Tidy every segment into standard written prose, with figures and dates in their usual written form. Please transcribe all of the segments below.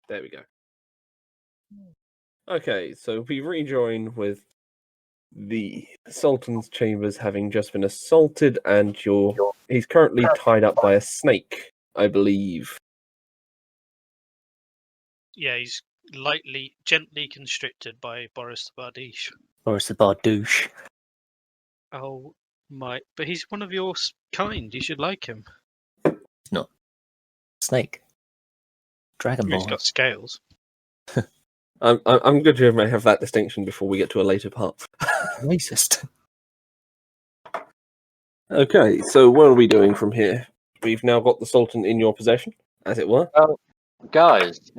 There we go. Okay, so we rejoin with the Sultan's chambers having just been assaulted, and he's currently tied up by a snake, I believe. Yeah, he's gently constricted by Boris the Bardiche. Boris the Bardouche. Oh my! But he's one of your kind. You should like him. It's not snake. Dragon Ball. He's got scales. I'm good to have that distinction before we get to a later part. Racist. Okay, so what are we doing from here? We've now got the Sultan in your possession, as it were. Guys,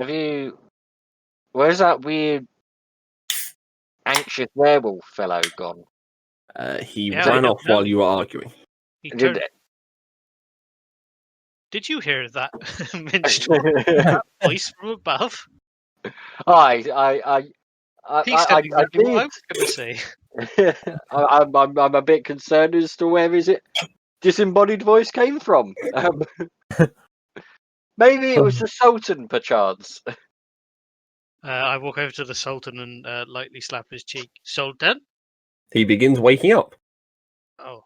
where's that weird anxious werewolf fellow gone? He Yeah, ran I off don't know. while you were arguing. Did you hear that minstrel? That voice from above? I He said exactly did. what I was going to say. I'm a bit concerned as to where his disembodied voice came from. Maybe it was the Sultan, perchance. I walk over to the Sultan and lightly slap his cheek. Sultan? He begins waking up. Oh.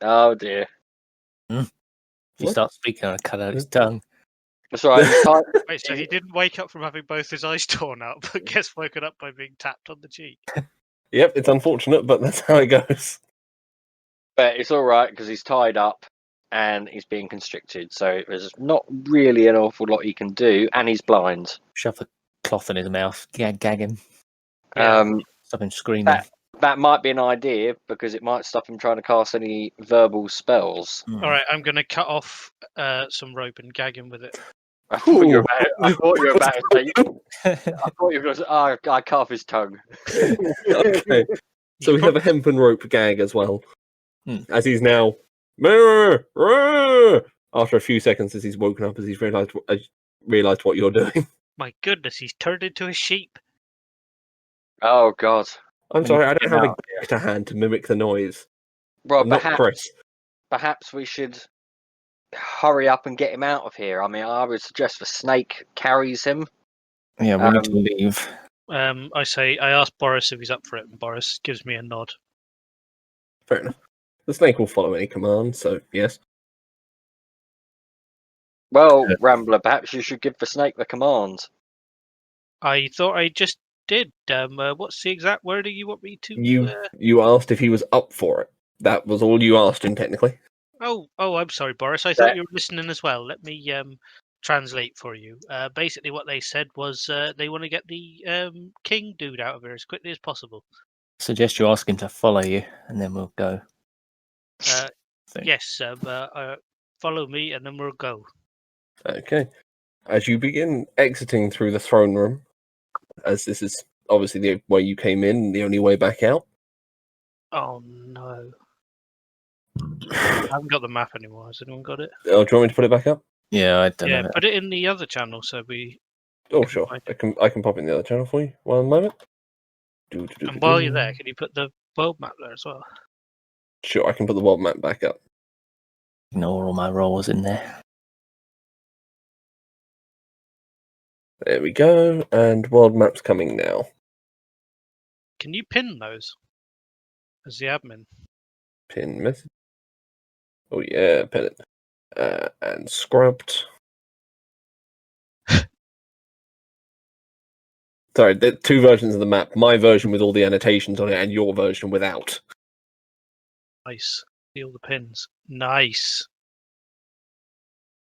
Oh dear. If you What? start speaking, I'll cut out his tongue. That's right. Wait, so he didn't wake up from having both his eyes torn out, but gets woken up by being tapped on the cheek. Yep, it's unfortunate, but that's how it goes. But it's all right because he's tied up and he's being constricted, so there's not really an awful lot he can do, and he's blind. Shove a cloth in his mouth. Gag him. Yeah. Stop him screaming. That might be an idea because it might stop him trying to cast any verbal spells. All right, I'm going to cut off some rope and gag him with it. I thought you were about to say. I thought you were going to say, I cut off his tongue. Okay, so we have a hempen rope gag as well, as he's now after a few seconds as he's woken up, as he's realised what you're doing. My goodness, he's turned into a sheep. Oh God! I'm sorry, I don't have a gag to hand to mimic the noise. Well, I'm not Chris. Perhaps we should hurry up and get him out of here. I mean, I would suggest the snake carries him. Yeah, we need to leave. I ask Boris if he's up for it, and Boris gives me a nod. Fair enough. The snake will follow any command, so yes. Well, Rambler, perhaps you should give the snake the command. I thought I just did. What's the exact wording you want me to? You asked if he was up for it. That was all you asked him, technically. Oh, I'm sorry, Boris. I thought you were listening as well. Let me translate for you. Basically, what they said was they want to get the king dude out of here as quickly as possible. Suggest you ask him to follow you, and then we'll go. Yes, follow me, and then we'll go. Okay. As you begin exiting through the throne room, as this is obviously the way you came in, the only way back out. Oh no. I haven't got the map anymore. Has anyone got it? Oh, do you want me to put it back up? Yeah, I don't know. Put it in the other channel so we. Oh, sure. I can pop it in the other channel for you. One moment. And while you're there, can you put the world map there as well? Sure, I can put the world map back up. Ignore all my rolls in there. There we go, and world map's coming now. Can you pin those as the admin? Pin message. Oh yeah, pin it. And scrubbed. Sorry, there are two versions of the map. My version with all the annotations on it, and your version without. Nice. See all the pins. Nice.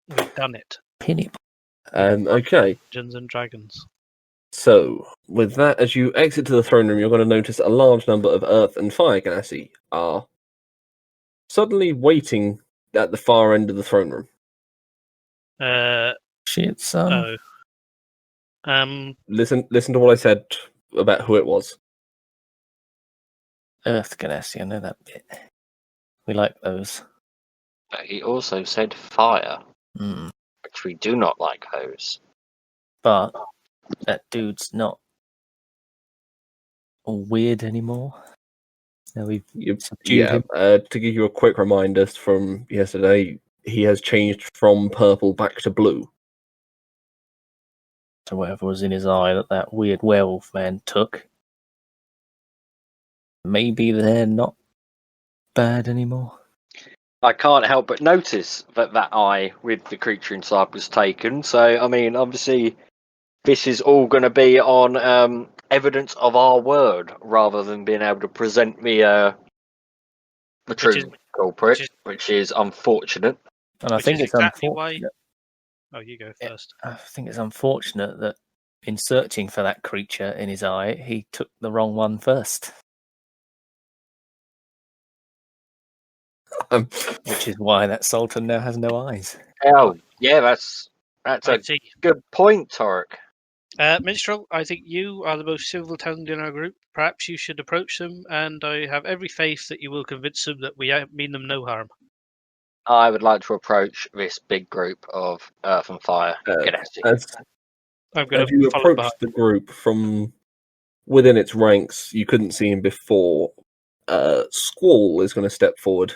We've done it. Pin it. Okay. Dungeons and Dragons. So, with that, as you exit to the throne room, you're going to notice a large number of Earth and Fire Ganassi are suddenly waiting at the far end of the throne room. Shit, son. Oh. Listen to what I said about who it was. Earth Ganassi, I know that bit. We like those. But he also said fire, which we do not like those. But that dude's not all weird anymore. Now we've subdued him. To give you a quick reminder from yesterday, he has changed from purple back to blue. or whatever was in his eye that weird werewolf man took. Maybe they're not bad anymore. I can't help but notice that eye with the creature inside was taken. So, I mean, obviously, this is all going to be on evidence of our word rather than being able to present me the true culprit, which is unfortunate. And I think it's exactly unfortunate. Oh, you go first. I think it's unfortunate that in searching for that creature in his eye, he took the wrong one first. Which is why that Sultan now has no eyes. Oh, yeah, that's a good point, Torek. Minstrel, I think you are the most civil-tongued in our group. Perhaps you should approach them, and I have every faith that you will convince them that we mean them no harm. I would like to approach this big group of Earth and Fire Ganassi. As you approach the group from within its ranks, you couldn't see him before. Squall is going to step forward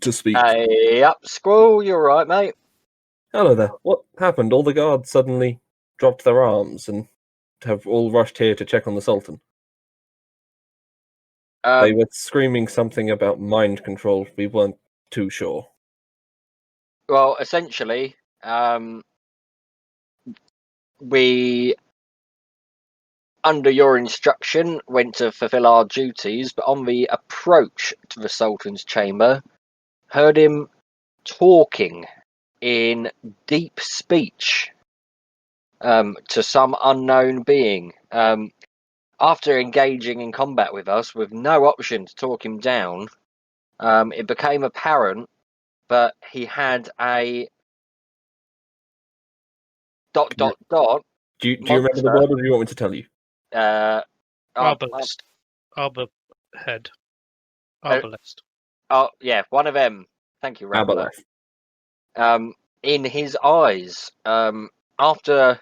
to speak. Hey up, Squall, you're right, mate. Hello there. What happened? All the guards suddenly dropped their arms and have all rushed here to check on the Sultan. They were screaming something about mind control. We weren't too sure. Well, essentially, we, under your instruction, went to fulfill our duties, but on the approach to the Sultan's chamber, heard him talking in deep speech to some unknown being. After engaging in combat with us, with no option to talk him down, it became apparent that he had a ... Do you remember the word, or do you want me to tell you? Arbalest. Arborhead. Arbalest. Oh, yeah, one of them. Thank you, Rambler. In his eyes, after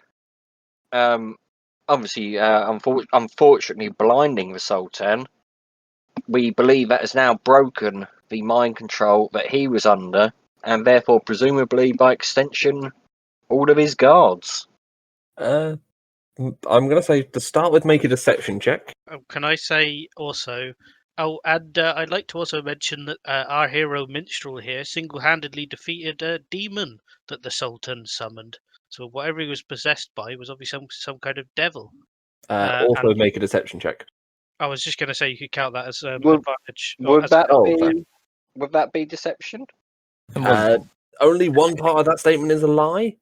obviously, unfortunately blinding the Sultan, we believe that has now broken the mind control that he was under, and therefore, presumably, by extension, all of his guards. I'm going to say, to start with, make a deception check. Can I say also... Oh, and I'd like to also mention that our hero Minstrel here single-handedly defeated a demon that the Sultan summoned. So whatever he was possessed by was obviously some kind of devil. Also make a deception check. I was just going to say you could count that as advantage. Would that be deception? Only one part of that statement is a lie.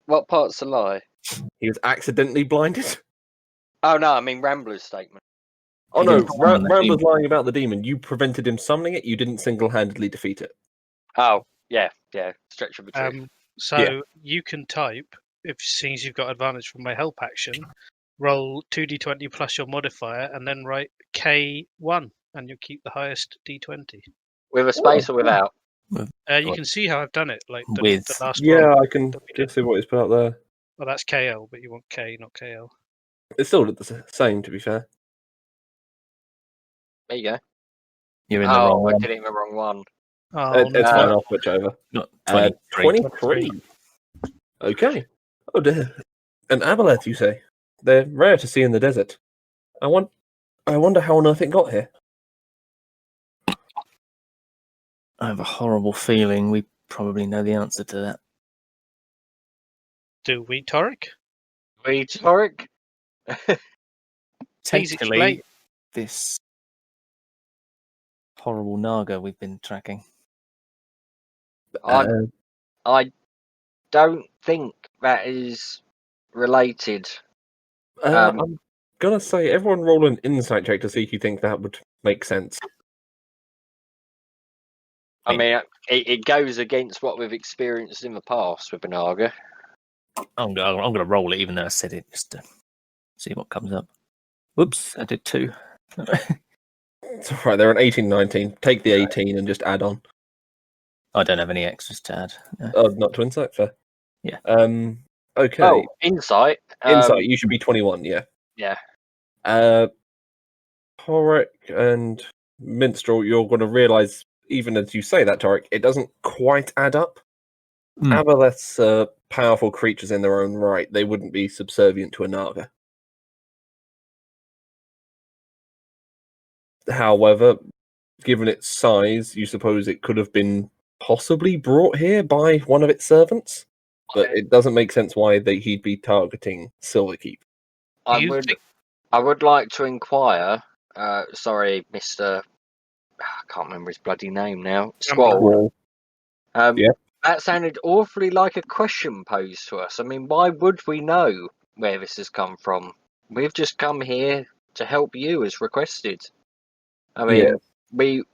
What part's a lie? He was accidentally blinded. Oh no, I mean Rambler's statement. Oh no, Rambler's lying about the demon. You prevented him summoning it. You didn't single-handedly defeat it. Oh yeah. Stretch of the truth. You can type, since you've got advantage from my help action, roll 2d20 plus your modifier, and then write K1, and you'll keep the highest d20. With a space or without? You can see how I've done it. Like the last roll I can just see what he's put up there. Well, that's KL, but you want K, not KL. It's still the same, to be fair. There you go. You're in the wrong one. I did it in the wrong one. It's fine, I'll switch over. 23. Okay. Oh dear. An aboleth, you say? They're rare to see in the desert. I wonder how on earth it got here. I have a horrible feeling we probably know the answer to that. Do we, Torek? Technically, this horrible Naga we've been tracking. I don't think that is related. I'm gonna say everyone roll an insight check to see if you think that would make sense. I mean, it goes against what we've experienced in the past with Naga. I'm gonna roll it, even though I said it, just to see what comes up. Whoops, I did 2. It's alright, they're an 18, 19. Take the 18 and just add on. I don't have any extras to add. No. Oh, not to insight, fair. Yeah. Okay. Oh, insight. Insight, you should be 21, yeah. Yeah. Torek and Minstrel, you're going to realise, even as you say that, Torek, it doesn't quite add up. Aboleths are powerful creatures in their own right. They wouldn't be subservient to a Naga. However, given its size, you suppose it could have been possibly brought here by one of its servants? But it doesn't make sense why he'd be targeting Silverkeep. I would like to inquire. Sorry, Mr. I can't remember his bloody name now. Squall. Yeah. That sounded awfully like a question posed to us. I mean, why would we know where this has come from? We've just come here to help you as requested. I mean, we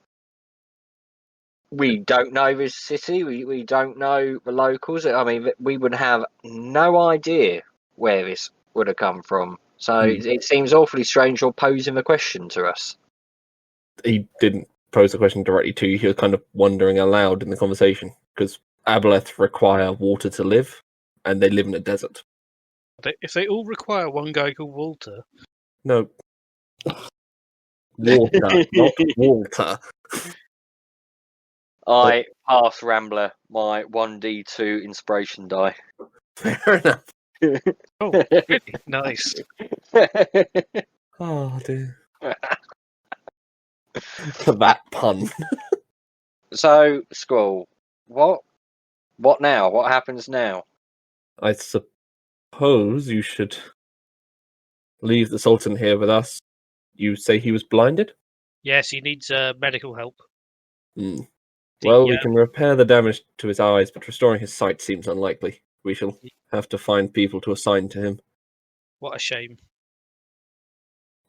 don't know this city. We don't know the locals. I mean, we would have no idea where this would have come from. So it seems awfully strange you're posing the question to us. He didn't pose the question directly to you. He was kind of wondering aloud in the conversation, because Aboleth require water to live, and they live in a desert. If they all require one guy called Walter. No. Water, not Walter. I pass Rambler my 1d2 inspiration die. Fair enough. Oh, really? Nice. Oh, dear. For that pun. So, Squall, what now? What happens now? I suppose you should leave the Sultan here with us. You say he was blinded? Yes, he needs medical help. Well, we can repair the damage to his eyes, but restoring his sight seems unlikely. We shall have to find people to assign to him. What a shame.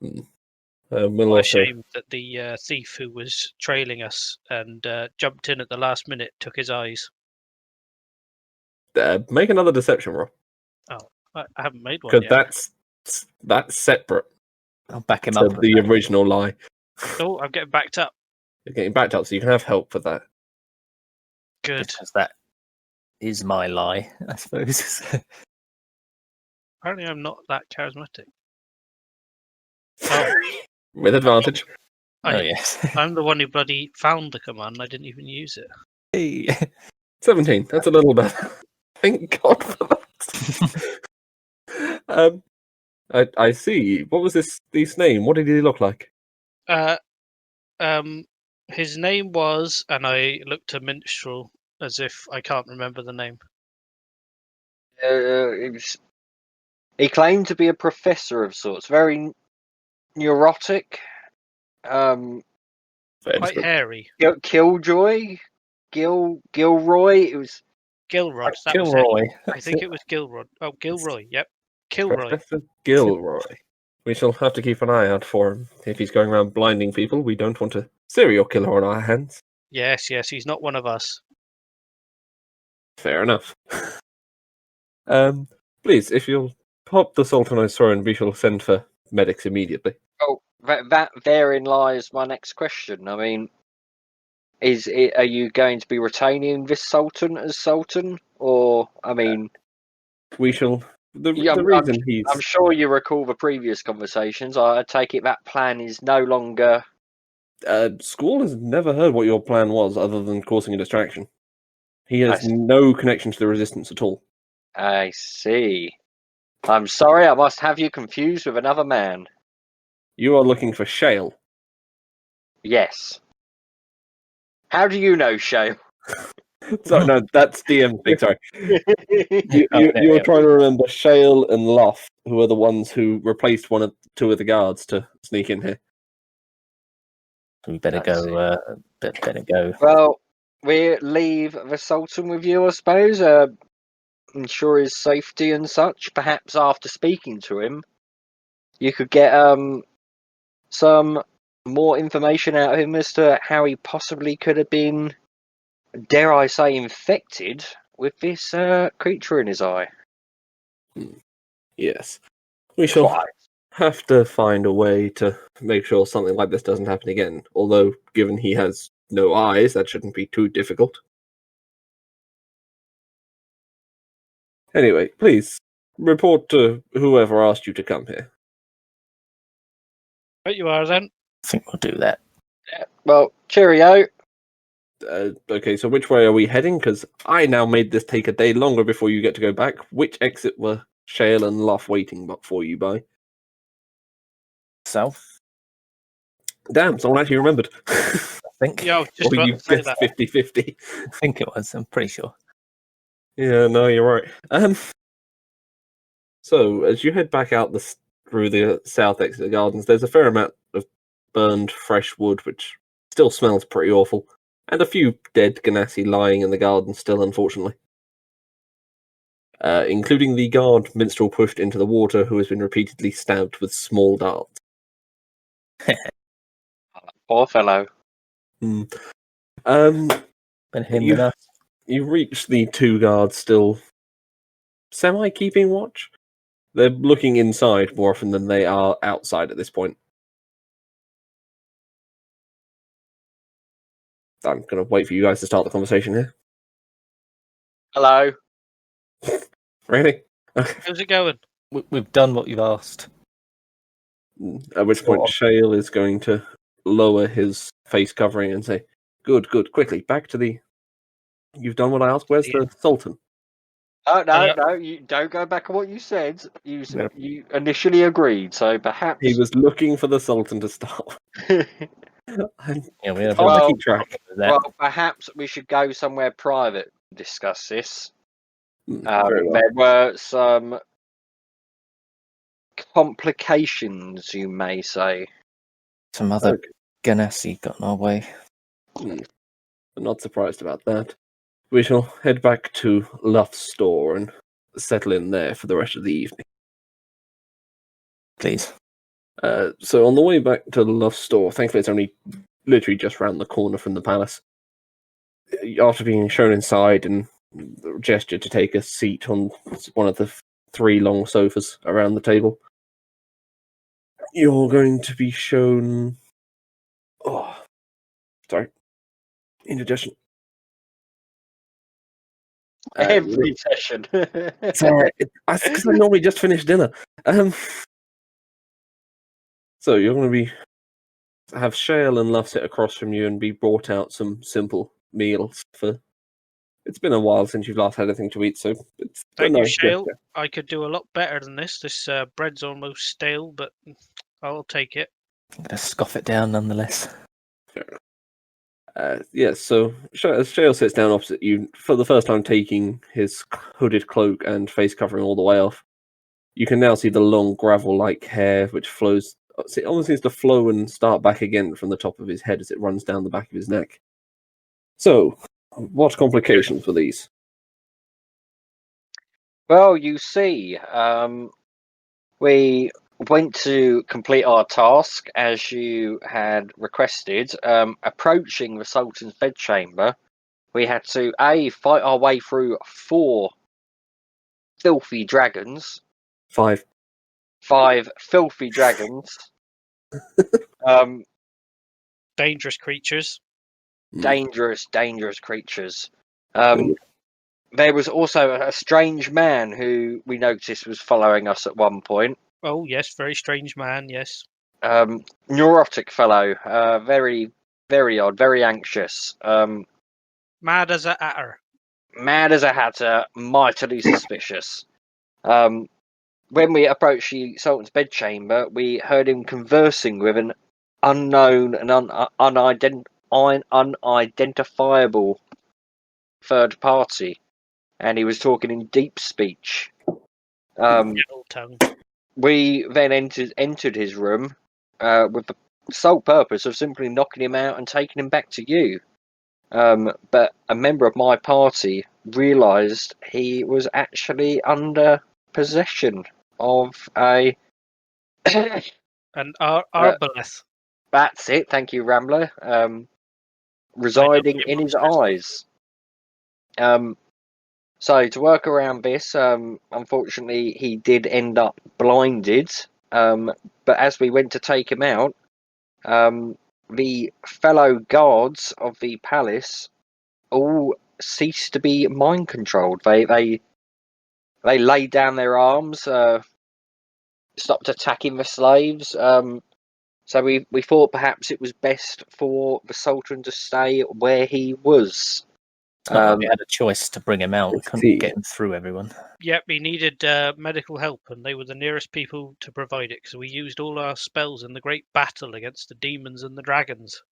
We'll What a shame that the thief who was trailing us and jumped in at the last minute took his eyes. Make another deception roll. Oh, I haven't made one yet. Because that's separate. I'll back him to up. the original lie. Oh, I'm getting backed up. You're getting backed up, so you can have help for that. Good. Because that is my lie, I suppose. Apparently I'm not that charismatic. With advantage. Yes. I'm the one who bloody found the command. I didn't even use it. Hey. 17. That's a little better. Thank God for that. I see. What was this name? What did he look like? His name was, and I looked to Minstrel as if I can't remember the name. He claimed to be a professor of sorts, very neurotic. Quite hairy. Killjoy, Gilroy. It was Gilrod. Gilroy. I think it was Gilrod. Oh, Gilroy. Yep, Kilroy. Professor Gilroy. We shall have to keep an eye out for him. If he's going around blinding people, we don't want a serial killer on our hands. Yes, he's not one of us. Fair enough. Please, if you'll pop the Sultan Osroan, we shall send for medics immediately. Oh, that therein lies my next question. I mean, are you going to be retaining this Sultan as Sultan, or I mean, we shall. I'm sure you recall the previous conversations. I take it that plan is no longer. Squall has never heard what your plan was, other than causing a distraction. He has no connection to the Resistance at all. I see. I'm sorry, I must have you confused with another man. You are looking for Shale. Yes. How do you know Shale? Sorry, no, that's DM thing, sorry. You're trying to remember Shale and Luff, who are the ones who replaced two of the guards to sneak in here. We better go. Better go. Well, we leave the Sultan with you, I suppose. Ensure his safety and such. Perhaps after speaking to him, you could get some more information out of him as to how he possibly could have been, dare I say, infected with this creature in his eye. Yes. We shall have to find a way to make sure something like this doesn't happen again. Although, given he has no eyes, that shouldn't be too difficult. Anyway, please, report to whoever asked you to come here. Right you are, then. I think we'll do that. Well, cheerio. Okay, so which way are we heading? Because I now made this take a day longer before you get to go back. Which exit were Shale and Luff waiting for you by? South, Damn, someone actually remembered. I think. Yeah, I was just Or about you to say guessed that. 50-50. I think it was. I'm pretty sure. Yeah, no, you're right. So as you head back out through the south exit of the gardens, there's a fair amount of burned fresh wood, which still smells pretty awful, and a few dead Ganassi lying in the garden still, unfortunately. Including the guard minstrel pushed into the water, who has been repeatedly stabbed with small darts. Poor fellow. Hmm. Been him You- and us. You reach the two guards still semi-keeping watch. They're looking inside more often than they are outside at this point. I'm going to wait for you guys to start the conversation here. Hello. Really? Okay. How's it going? We've done what you've asked. At which point Go on. Shale is going to lower his face covering and say, Good, quickly, back to the... You've done what I asked, where's the Sultan? Oh no, Yeah. no! You don't go back on what you said. You Yeah. you initially agreed, so perhaps. He was looking for the Sultan to start. I'm Yeah, we have trying to Well- keep track. that. Well, perhaps we should go somewhere private to discuss this. Very well. There were some complications, you may say. Some other Okay. Ganassi got in our way. I'm not surprised about that. We shall head back to Luff's store and settle in there for the rest of the evening. Please. So on the way back to Luff's store, thankfully it's only literally just round the corner from the palace. After being shown inside and gestured to take a seat on one of the three long sofas around the table, you're going to be shown... Oh, sorry. Indigestion. Every session. It's alright. Because I normally just finished dinner. So you're going to have Shale and Luff sit across from you and be brought out some simple meals for. It's been a while since you've last had anything to eat, so it's a Thank you, nice Shale. gesture. I could do a lot better than this. This bread's almost stale, but I'll take it. I'm going to scoff it down nonetheless. Yes, so as Shale sits down opposite you, for the first time taking his hooded cloak and face covering all the way off, you can now see the long gravel-like hair which flows. It almost seems to flow and start back again from the top of his head as it runs down the back of his neck. So, what complications were these? Well, you see, we went to complete our task as you had requested. Approaching the Sultan's bedchamber, we had to fight our way through 4 filthy dragons. 5. 5 filthy dragons. Dangerous creatures. Dangerous creatures. There was also a strange man who we noticed was following us at one point. Oh, yes, very strange man, yes. Neurotic fellow, very, very odd, very anxious. Mad as a hatter. Mad as a hatter, mightily suspicious. When we approached the Sultan's bedchamber, we heard him conversing with an unknown and unidentifiable third party, and he was talking in deep speech. Yellow tongue. We then entered his room with the sole purpose of simply knocking him out and taking him back to you. But a member of my party realised he was actually under possession of a... And Arbaleth. That's it, thank you, Rambler. Residing you in his monsters. eyes. So to work around this, unfortunately, he did end up blinded. But as we went to take him out, the fellow guards of the palace all ceased to be mind controlled. They laid down their arms, stopped attacking the slaves, So we thought perhaps it was best for the Sultan to stay where he was. It's not like we had a choice to bring him out. We I see. couldn't get him through everyone. Yep, we needed medical help, and they were the nearest people to provide it, because we used all our spells in the great battle against the demons and the dragons.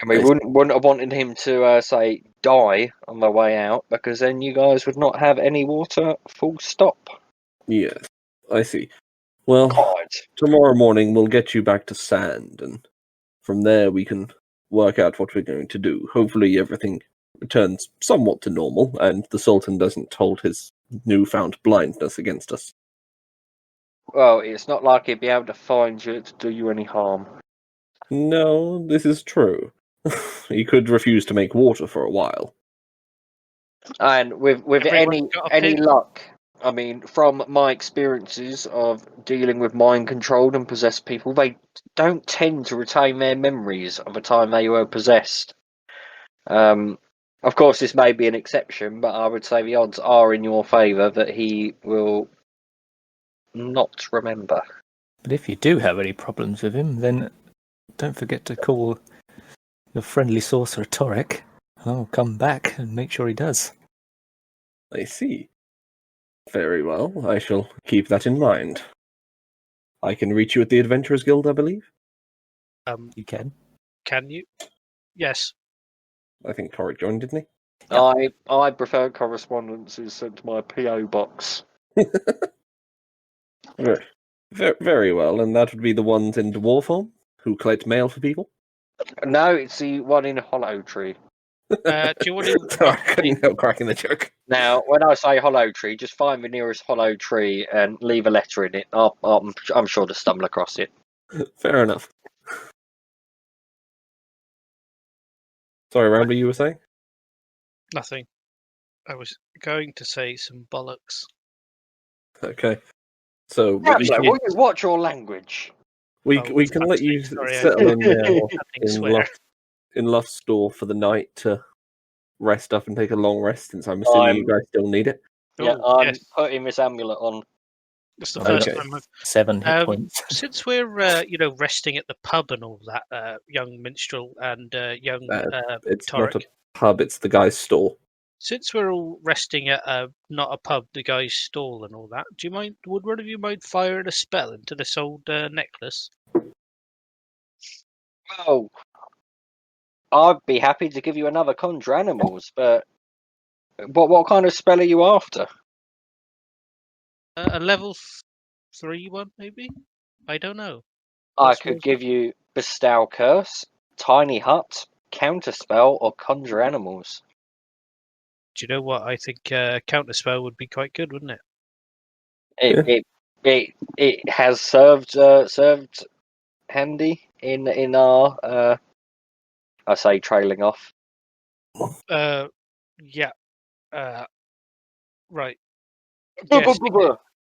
And we wouldn't have wanted him to, say, die on the way out, because then you guys would not have any water, full stop. Yes, I see. Well, God. tomorrow morning we'll get you back to Sand, and from there we can work out what we're going to do. Hopefully everything returns somewhat to normal, and the Sultan doesn't hold his newfound blindness against us. Well, it's not like he'd be able to find you to do you any harm. No, this is true. He could refuse to make water for a while. And with Everyone's got a any pin. luck, I mean, from my experiences of dealing with mind-controlled and possessed people, they don't tend to retain their memories of the time they were possessed. Of course, this may be an exception, but I would say the odds are in your favour that he will not remember. But if you do have any problems with him, then don't forget to call your friendly sorcerer Torek. I'll come back and make sure he does. I see. Very well, I shall keep that in mind. I can reach you at the Adventurers Guild, I believe. You can. Can you? Yes. I think Torek joined, didn't I prefer correspondences sent to my PO box. he? Very well, and that would be the ones in dwarf form who collect mail for people? No, it's the one in Hollow Tree. Do you want to? Sorry, I couldn't help cracking the joke. Now, when I say Hollow Tree, just find the nearest Hollow Tree and leave a letter in it. I'm sure to stumble across it. Fair enough. Sorry, Rambler, you were saying? Nothing. I was going to say some bollocks. Okay. So Counselor, will you watch your language? we Oh, can let you sorry, I- settle in there Nothing in swear. Luft's store for the night to rest up and take a long rest, since I'm assuming you guys still need it. Yeah, Oh, I'm yes. putting this amulet on. It's the Okay. first time I've 7 hit Um, points. since we're resting at the pub and all that, young minstrel and young It's Torek. not a pub, it's the guy's store. Since we're all resting at not a pub, the guy's stall and all that, do you mind? Would one of you mind firing a spell into this old necklace? Well, I'd be happy to give you another conjure animals, but what kind of spell are you after? A level 3 one, maybe? I don't know. I What's could yours? give you Bestow Curse, Tiny Hut, Counterspell, or Conjure Animals. Do you know what? I think counterspell would be quite good, wouldn't it? It has served handy in our I say trailing off. Yeah. Right. Yeah,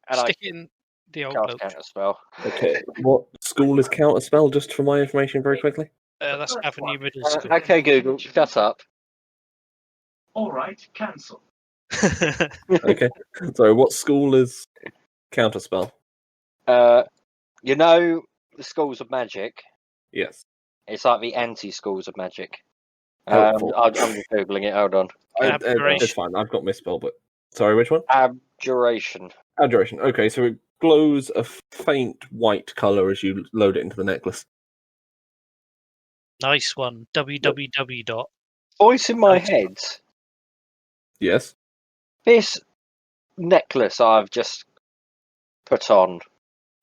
And I stick it in the old cast note. Counterspell. Okay. What school is Counterspell, just for my information very quickly? That's Avenue Middle School. Okay, Google, shut up. All right, cancel. Okay. So what school is Counterspell? You know the schools of magic. Yes. It's like the anti-schools of magic. Helpful. I'm just googling it. Hold on. It's Abjuration. fine, I've got misspelled, but... Sorry, which one? Abjuration. Abjuration. Okay, so it glows a faint white colour as you load it into the necklace. Nice one. www. Voice in my head. Yes. This necklace I've just put on.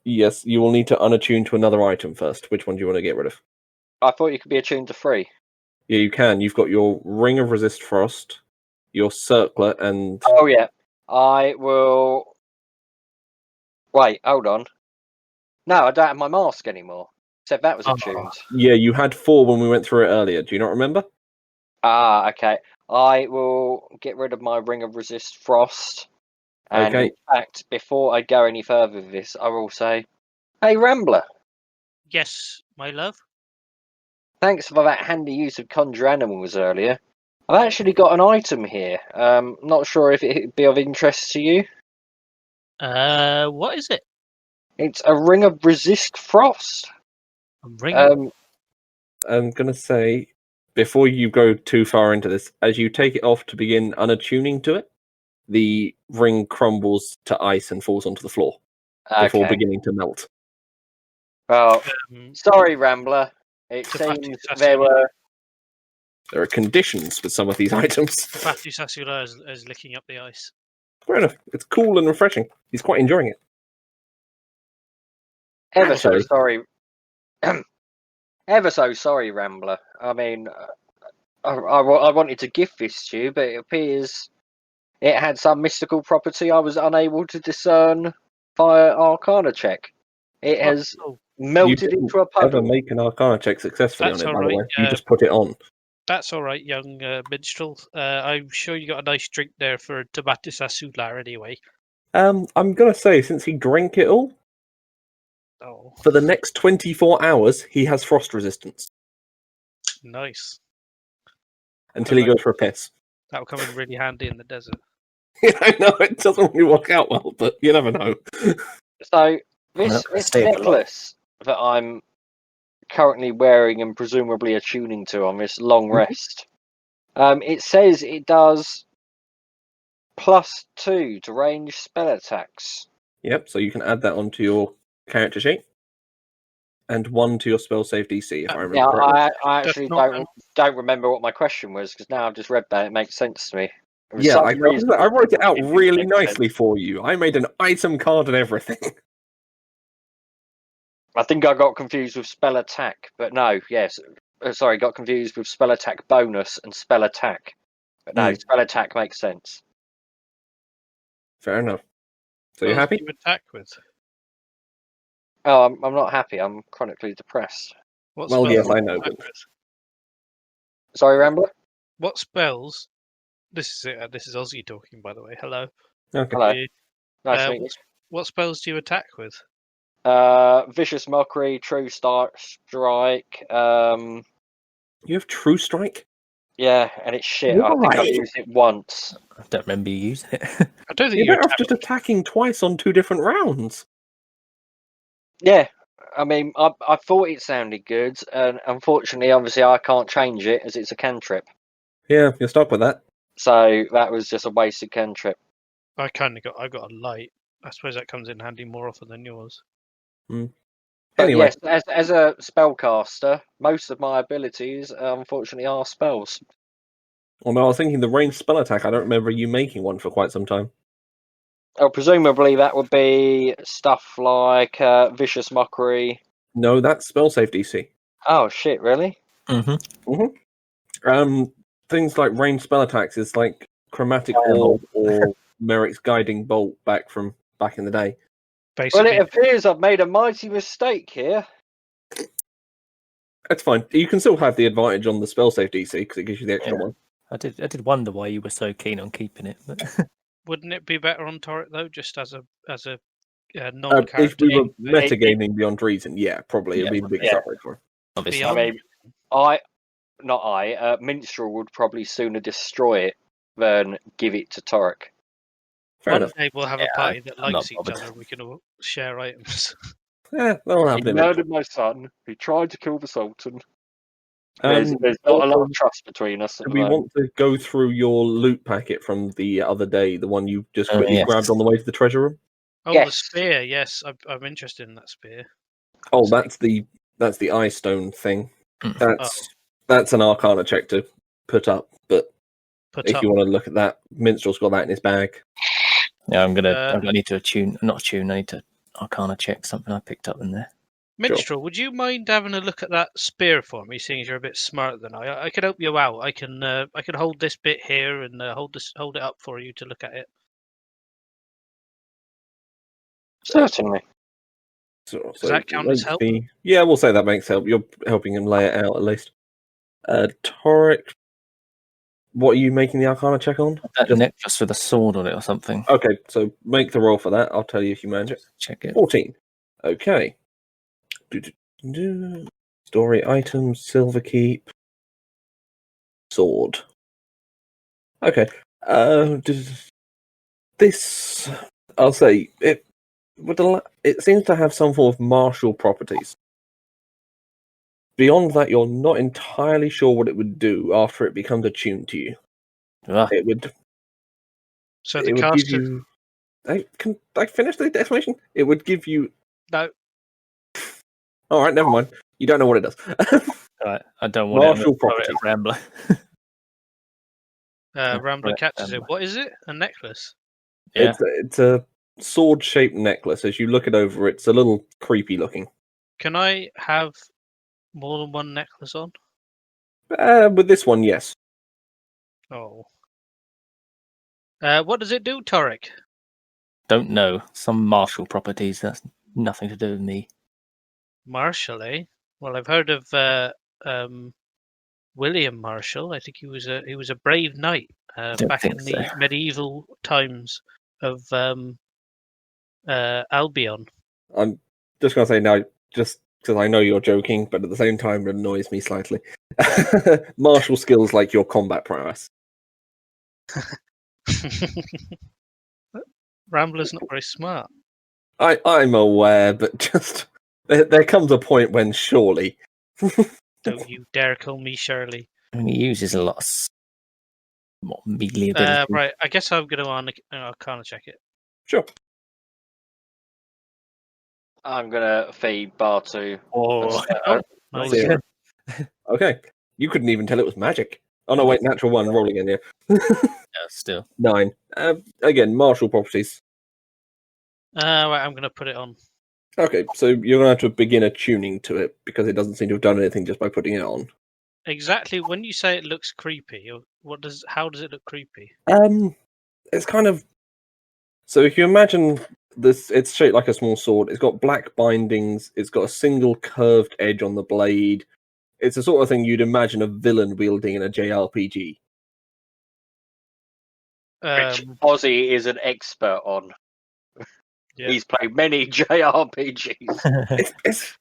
Yes, you will need to unattune to another item first. Which one do you want to get rid of? I thought you could be attuned to 3. Yeah, you can. You've got your Ring of Resist Frost, your Circlet, and... Oh yeah. I will. Wait, hold on. No, I don't have my mask anymore. Said that was attuned. Yeah, you had 4 when we went through it earlier. Do you not remember? Ah, okay. I will get rid of my Ring of Resist Frost. And Okay. in fact, before I go any further with this, I will say, hey, Rambler, Yes, my love. thanks for that handy use of Conjure Animals earlier. I've actually got an item here. Not sure if it'd be of interest to you. What is it? It's a Ring of Resist Frost. I'm ringing. I'm going to say, before you go too far into this, as you take it off to begin unattuning to it, the ring crumbles to ice and falls onto the floor before Okay. beginning to melt. Well, Um, sorry, Rambler. It Tapati seems Sasula. there were. There are conditions with some of these items. Tapati Sasula is licking up the ice. Fair enough. It's cool and refreshing. He's quite enjoying it. Ever so Actually- sorry. Ever so sorry, Rambler. I mean, I wanted to gift this to you, but it appears it had some mystical property I was unable to discern via Arcana check. It has Oh, melted didn't into a Ever puddle. make an Arcana check successfully That's on it, all by the right, way. You just put it on. that's all right, young minstrel. I'm sure you got a nice drink there for Tapati Sasula anyway. I'm going to say, since he drank it all, Oh, for the next 24 hours, he has frost resistance nice. until he goes for a piss. That'll come in really handy in the desert. Yeah, I know, it doesn't really work out well, but you never know. So Well, this let's save a lot. necklace that I'm currently wearing and presumably attuning to on this long rest, it says it does +2 to range spell attacks. Yep, so you can add that onto your character sheet. And 1 to your spell save DC, if I remember Now, correctly. I actually not- don't remember what my question was because now I've just read that. It makes sense to me. For Yeah, some I reason, wrote it out it really makes sense. nicely for you. I made an item card and everything. I think I got confused with spell attack, but no, yes. Sorry, got confused with spell attack bonus and spell attack. But no, spell attack makes sense. Fair enough. So you What else happy? do you attack with? Oh, I'm not happy. I'm chronically depressed. What Well, spells yes, do you I know, attack but- with? Sorry, Rambler? What spells? This is it. This is Ozzy talking, by the way. Hello. Okay. Hello. You- Nice to meet you. What spells do you attack with? Vicious Mockery, True Strike. You have True Strike? Yeah, and it's shit. I think I've Why? used it once. I don't remember you using it. I don't think You're you better off attack. just attacking twice on 2 different rounds. Yeah, I mean, I thought it sounded good, and unfortunately, obviously, I can't change it as it's a cantrip. Yeah, you're stuck with that. So that was just a wasted cantrip. I got a light. I suppose that comes in handy more often than yours. But Anyway, yes, as a spellcaster, most of my abilities, unfortunately, are spells. well, no, I was thinking the ranged spell attack. I don't remember you making one for quite some time. Oh, presumably that would be stuff like Vicious Mockery. No, that's spell save DC. Oh shit! Really? Things like ranged spell attacks is like Chromatic Fireball. Orb or Merrick's Guiding Bolt back in the day. Well, Basically, it appears I've made a mighty mistake here. That's fine. You can still have the advantage on the spell save DC because it gives you the extra Yeah. one. I did wonder why you were so keen on keeping it. But wouldn't it be better on Torret though, just as a If non-character? we were metagaming beyond reason, yeah, probably it'd be the biggest Yeah. upgrade for it. obviously, I mean, Minstrel would probably sooner destroy it than give it to Torek. Fair One enough. day we'll have Yeah, a party that I'm not likes each bothered. other. We can all share items. Yeah, that'll happen. eventually. my son. He tried to kill the Sultan. Um, There's not a lot also, of trust between us. At do the we moment. want to go through your loot packet from the other day, the one you just quickly yes. grabbed on the way to the treasure room? Oh, the Yes. spear. Yes, I'm interested in that spear. Oh, So- that's the eye stone thing. Mm. That's an Arcana check to put up. But Put if up. you want to look at that, Minstrel's got that in his bag. yeah, I'm gonna. Uh, I need to attune. Not attune. I need to Arcana check something I picked up in there. Minstrel, would you mind having a look at that spear for me, seeing as you're a bit smarter than I can help you out. I can hold this bit here and hold it up for you to look at it. Certainly. So that count as help? Yeah, we'll say that makes help. You're helping him lay it out at least. Torek, what are you making the Arcana check on? That Just- necklace with a sword on it or something. Okay, so make the roll for that. I'll tell you if you manage it. Check it. 14. Okay. Story items, Silver Keep, sword. Okay. This, I'll say, it seems to have some form of martial properties. Beyond that, you're not entirely sure what it would do after it becomes attuned to you. Ah, It would. So It the would give caster. you. Can I finish the explanation? It would give you. No, All right, never mind. You don't know what it does. right. I don't want Martial it. I'm gonna throw it at properties. Rambler. Rambler right, catches it. Rambler. What is it? A necklace? Yeah. It's a sword-shaped necklace. As you look it over, it's a little creepy looking. Can I have more than one necklace on? With this one, yes. Oh. What does it do, Torek? Don't know. Some martial properties. That's nothing to do with me. Marshall, eh? Well, I've heard of William Marshall. I think he was a brave knight Don't back in think the so. medieval times of Albion. I'm just gonna say now, just because I know you're joking, but at the same time, it annoys me slightly. Martial skills like your combat prowess. Rambler's not very smart. I'm aware, but just there comes a point when surely. Don't you dare call me Shirley. I mean, he uses a lot of more melee ability. Right, I guess I'm going to Arcana check it. Sure. I'm gonna feed Bartu. Oh, Nice. Zero. Okay. You couldn't even tell it was magic. Oh no, wait, natural one. Roll again, yeah. yeah, still. 9. Again, martial properties. Right, I'm going to put it on. Okay, so you're gonna have to begin attuning to it because it doesn't seem to have done anything just by putting it on. Exactly. When you say it looks creepy, how does it look creepy? It's kind of. So if you imagine this, it's shaped like a small sword. It's got black bindings. It's got a single curved edge on the blade. It's the sort of thing you'd imagine a villain wielding in a JRPG. Which Ozzy is an expert on. Yeah. He's played many JRPGs. It's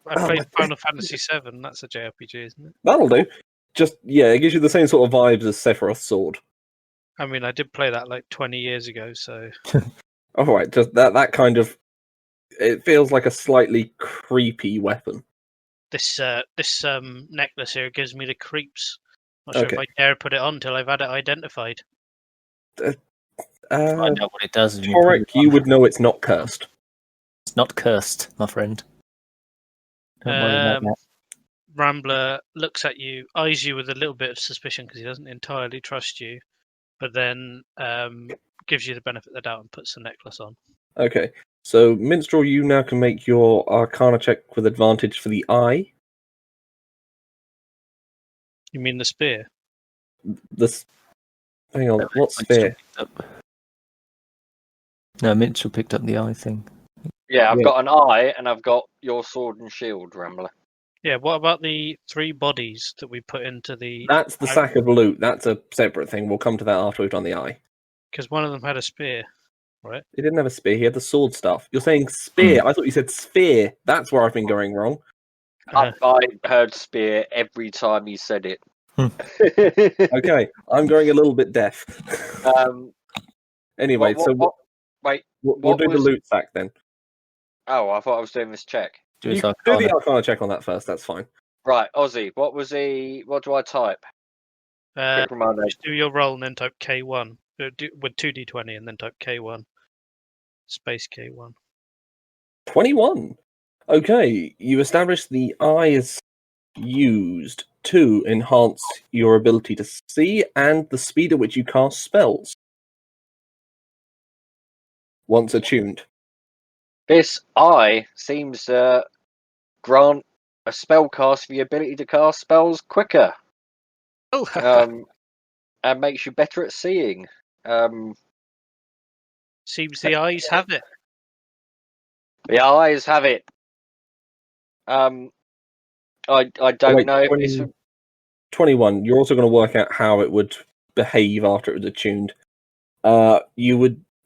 I played Final Fantasy VII. That's a JRPG, isn't it? that'll do. Just it gives you the same sort of vibes as Sephiroth's sword. I mean, I did play that like 20 years ago, so. All right, just that kind of. It feels like a slightly creepy weapon. This necklace here gives me the creeps. Not sure Okay. if I dare put it on till I've had it identified. Find out what it does. when you put Torek, it you on. would know it's not cursed. It's not cursed, my friend. Don't worry about that. Rambler looks at you, eyes you with a little bit of suspicion because he doesn't entirely trust you, but then gives you the benefit of the doubt and puts the necklace on. Okay, so Minstrel, you now can make your Arcana check with advantage for the eye. You mean the spear? This. Hang on, what Minstrel sphere? picked up- No, Minstrel picked up the eye thing. Yeah, I've Yeah. got an eye and I've got your sword and shield, Rambler. Yeah, what about the 3 bodies that we put into the... That's the sack of loot. That's a separate thing. We'll come to that after we've done the eye. Because one of them had a spear. He didn't have a spear. He had the sword stuff. You're saying spear. I thought you said sphere. That's where I've been going wrong. Uh, I heard spear every time you said it. Okay, I'm going a little bit deaf. Anyway, wait, we'll what do the was- loot sack then. Oh, I thought I was doing this check. Do You his do Arcana. the Arcana check on that first. That's fine. Right, Ozzy, what do I type? Quick reminder. just do your roll and then type K1. With 2d20 and then type K1. Space K1. 21. Okay, you established the eye is used to enhance your ability to see and the speed at which you cast spells. Once attuned. This eye seems to grant a spell cast the ability to cast spells quicker, Oh, and makes you better at seeing. seems the eyes have it. The eyes have it. I don't Wait, know if 20 it's 21. You're also going to work out how it would behave after it was attuned.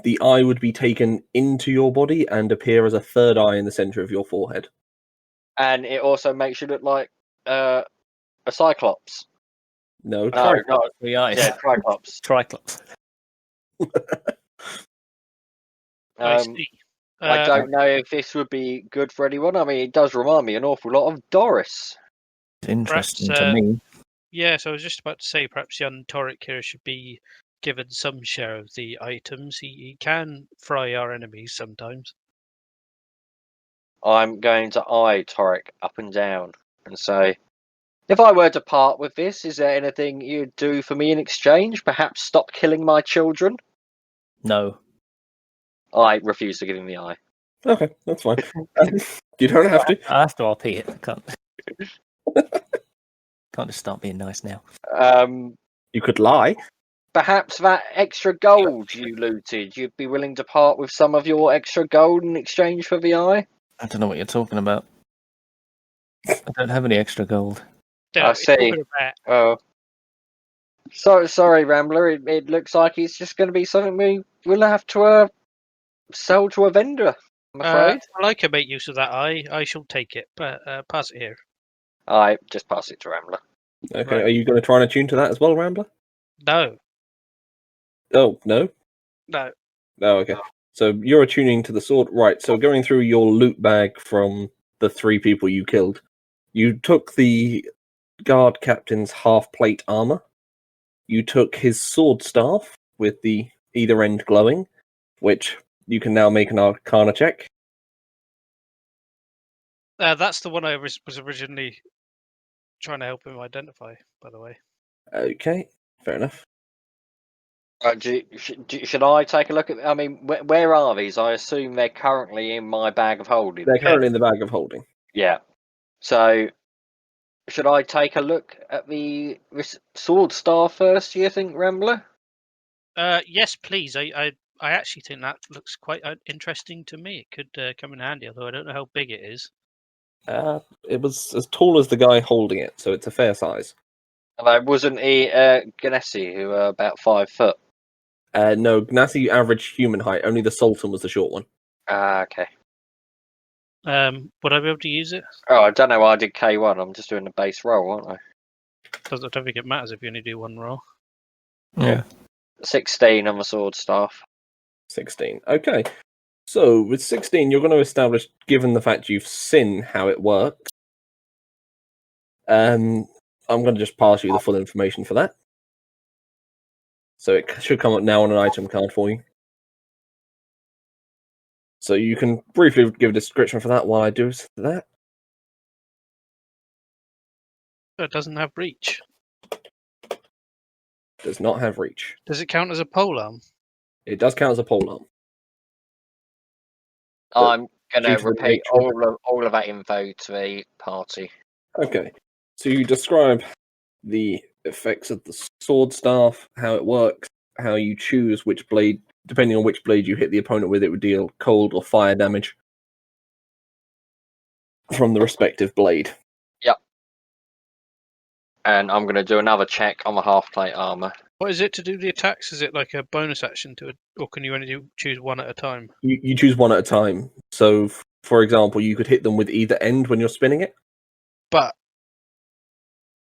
The eye would be taken into your body and appear as a third eye in the center of your forehead. and it also makes you look like a cyclops. No, No, try. not The eyes. yeah, triclops. Triclops. I see. I don't know if this would be good for anyone. I mean, it does remind me an awful lot of Doris. It's interesting Perhaps, to me. Yes, I was just about to say perhaps young Torek here should be given some share of the items. He can fry our enemies sometimes. I'm going to eye Torek up and down and say, if I were to part with this, is there anything you'd do for me in exchange? Perhaps stop killing my children? No. I refuse to give him the eye. Okay, that's fine. You don't have to. I have to RP it. I can't. Can't just start being nice now. You could lie. Perhaps that extra gold you looted, you'd be willing to part with some of your extra gold in exchange for the eye? I don't know what you're talking about. I don't have any extra gold. I It's see. talking about- Oh. Sorry, Rambler. It looks like it's just going to be something we will have to sell to a vendor, I'm afraid. I can make use of that eye. I shall take it, but pass it here. I just pass it to Rambler. Okay, Right. are you going to try and attune to that as well, Rambler? No, Oh, no? no. Oh, okay. So you're attuning to the sword. Right, so going through your loot bag from the 3 people you killed, you took the guard captain's half-plate armor, you took his sword staff with the either end glowing, which you can now make an arcana check. That's the one I was originally trying to help him identify, by the way. Okay, fair enough. Should I take a look at? I mean, where are these? I assume they're currently in my bag of holding. They're currently in the bag of holding. Yeah. So, should I take a look at the sword staff first? Do you think, Rambler? Yes, please. I actually think that looks quite interesting to me. It could come in handy, although I don't know how big it is. It was as tall as the guy holding it, so it's a fair size. Although wasn't he Ganesi, who are about 5 foot? No, Gnassi average human height. Only the Sultan was the short one. Okay. Would I be able to use it? Oh, I don't know why I did K1. I'm just doing the base roll, aren't I? I don't think it matters if you only do one roll. Yeah. 16 on the sword staff. 16. Okay. So, with 16, you're going to establish, given the fact you've seen how it works, I'm going to just pass you the full information for that. So it should come up now on an item card for you. So you can briefly give a description for that while I do that. It doesn't have reach. Does not have reach. Does it count as a polearm? It does count as a polearm. I'm going due to to the repeat nature all of that info to the party. Okay. So you describe the effects of the sword staff, how it works, how you choose which blade, depending on which blade you hit the opponent with, it would deal cold or fire damage from the respective blade. Yep. And I'm going to do another check on the half-plate armor. What is it to do the attacks? Is it like a bonus action to it, or can you only choose one at a time? You choose one at a time. So, for example, you could hit them with either end when you're spinning it. But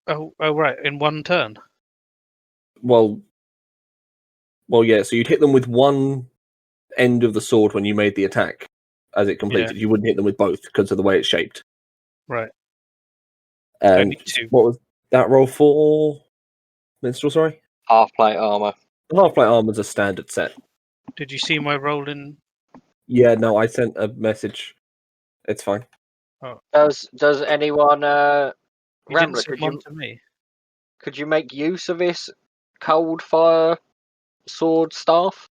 oh right, in one turn. Well, yeah. So you'd hit them with one end of the sword when you made the attack as it completed. You wouldn't hit them with both because of the way it's shaped. Right. And Only 2. what was that roll for, Minstrel? Sorry, Half-plate armor. the half-plate armor's a standard set. Did you see my roll in? Yeah, no, I sent a message. It's fine. Does anyone You Rambler, didn't send one to me. could you make use of this cold fire sword staff?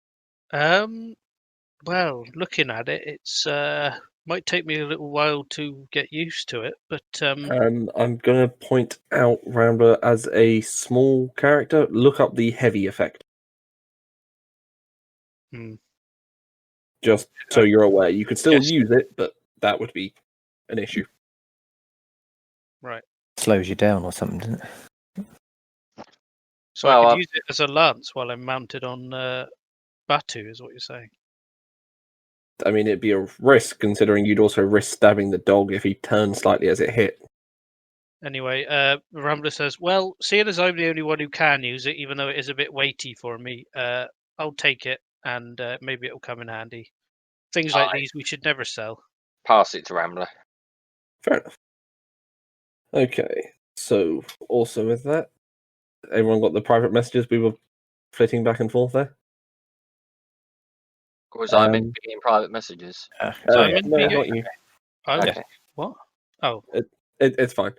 Well, looking at it, it's might take me a little while to get used to it, but I'm gonna point out Rambler as a small character. Look up the heavy effect. Just so you're aware, you could still Yes. use it, but that would be an issue. right. Slows you down or something, doesn't it? So Well, I could use it as a lance while I'm mounted on Batu, is what you're saying. I mean, it'd be a risk considering you'd also risk stabbing the dog if he turned slightly as it hit. Anyway, Rambler says, well, seeing as I'm the only one who can use it, even though it is a bit weighty for me, I'll take it, and maybe it'll come in handy. Things like these we should never sell. Pass it to Rambler. Fair enough. Okay, So, also with that, everyone got the private messages we were flitting back and forth there? Or was I meant Um, to be in private messages? Simon, no, you- not you. Okay. What? Oh, It's fine.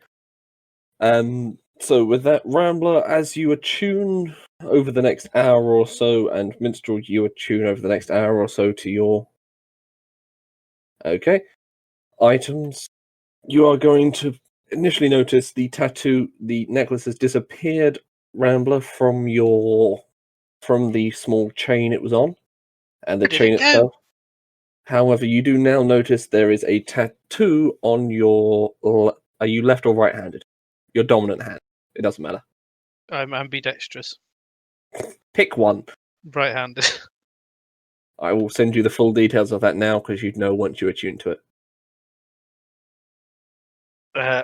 So with that, Rambler, as you attune over the next hour or so, and Minstrel, you attune over the next hour or so to your items, you are going to initially notice the tattoo, the necklace has disappeared, Rambler, from the small chain it was on, and the Where did chain it go? itself. However, you do now notice there is a tattoo on your. Are you left or right-handed? Your dominant hand. It doesn't matter. I'm ambidextrous, Pick one. right-handed. I will send you the full details of that now because you'd know once you attune to it.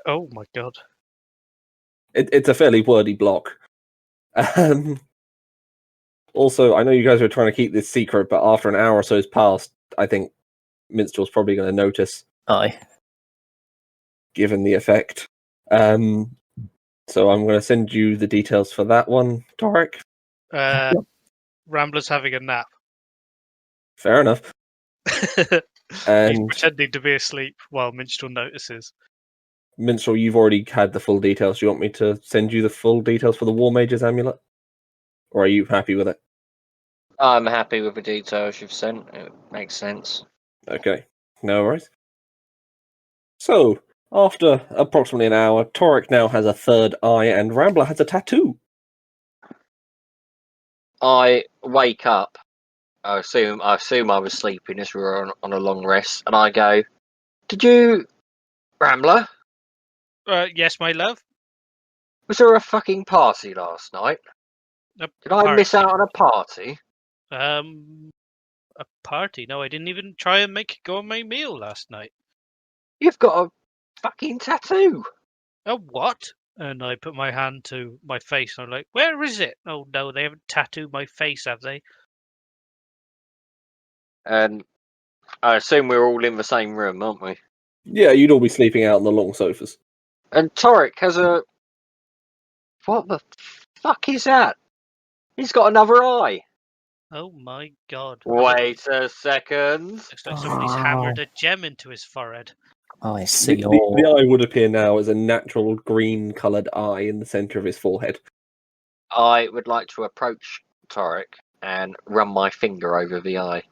Oh my god. It's a fairly wordy block. Also, I know you guys were trying to keep this secret, but after an hour or so has passed, I think Minstrel's probably going to notice, Aye. given the effect. So I'm going to send you the details for that one, Torek. Rambler's having a nap. Fair enough. He's And pretending to be asleep while Minstrel notices. Minstrel, you've already had the full details. Do you want me to send you the full details for the War Mage's amulet? Or are you happy with it? I'm happy with the details you've sent. It makes sense. Okay, no worries. So, after approximately an hour, Torek now has a third eye and Rambler has a tattoo. I wake up. I assume I was sleeping as we were on a long rest, and I go, "Did you, Rambler? Yes, my love. Was there a fucking party last night? A Did I miss out on a party? A party? No, I didn't even try and make gourmet meal last night. You've got a fucking tattoo." A what? And I put my hand to my face and I'm like, where is it? Oh no, they haven't tattooed my face, have they? And I assume we're all in the same room, aren't we? Yeah, you'd all be sleeping out on the long sofas. And Torek has a. What the fuck is that? He's got another eye. Oh my god. Wait a second. Looks like somebody's hammered a gem into his forehead. I see The all. eye would appear now as a natural green-coloured eye in the centre of his forehead. I would like to approach Torek and run my finger over the eye.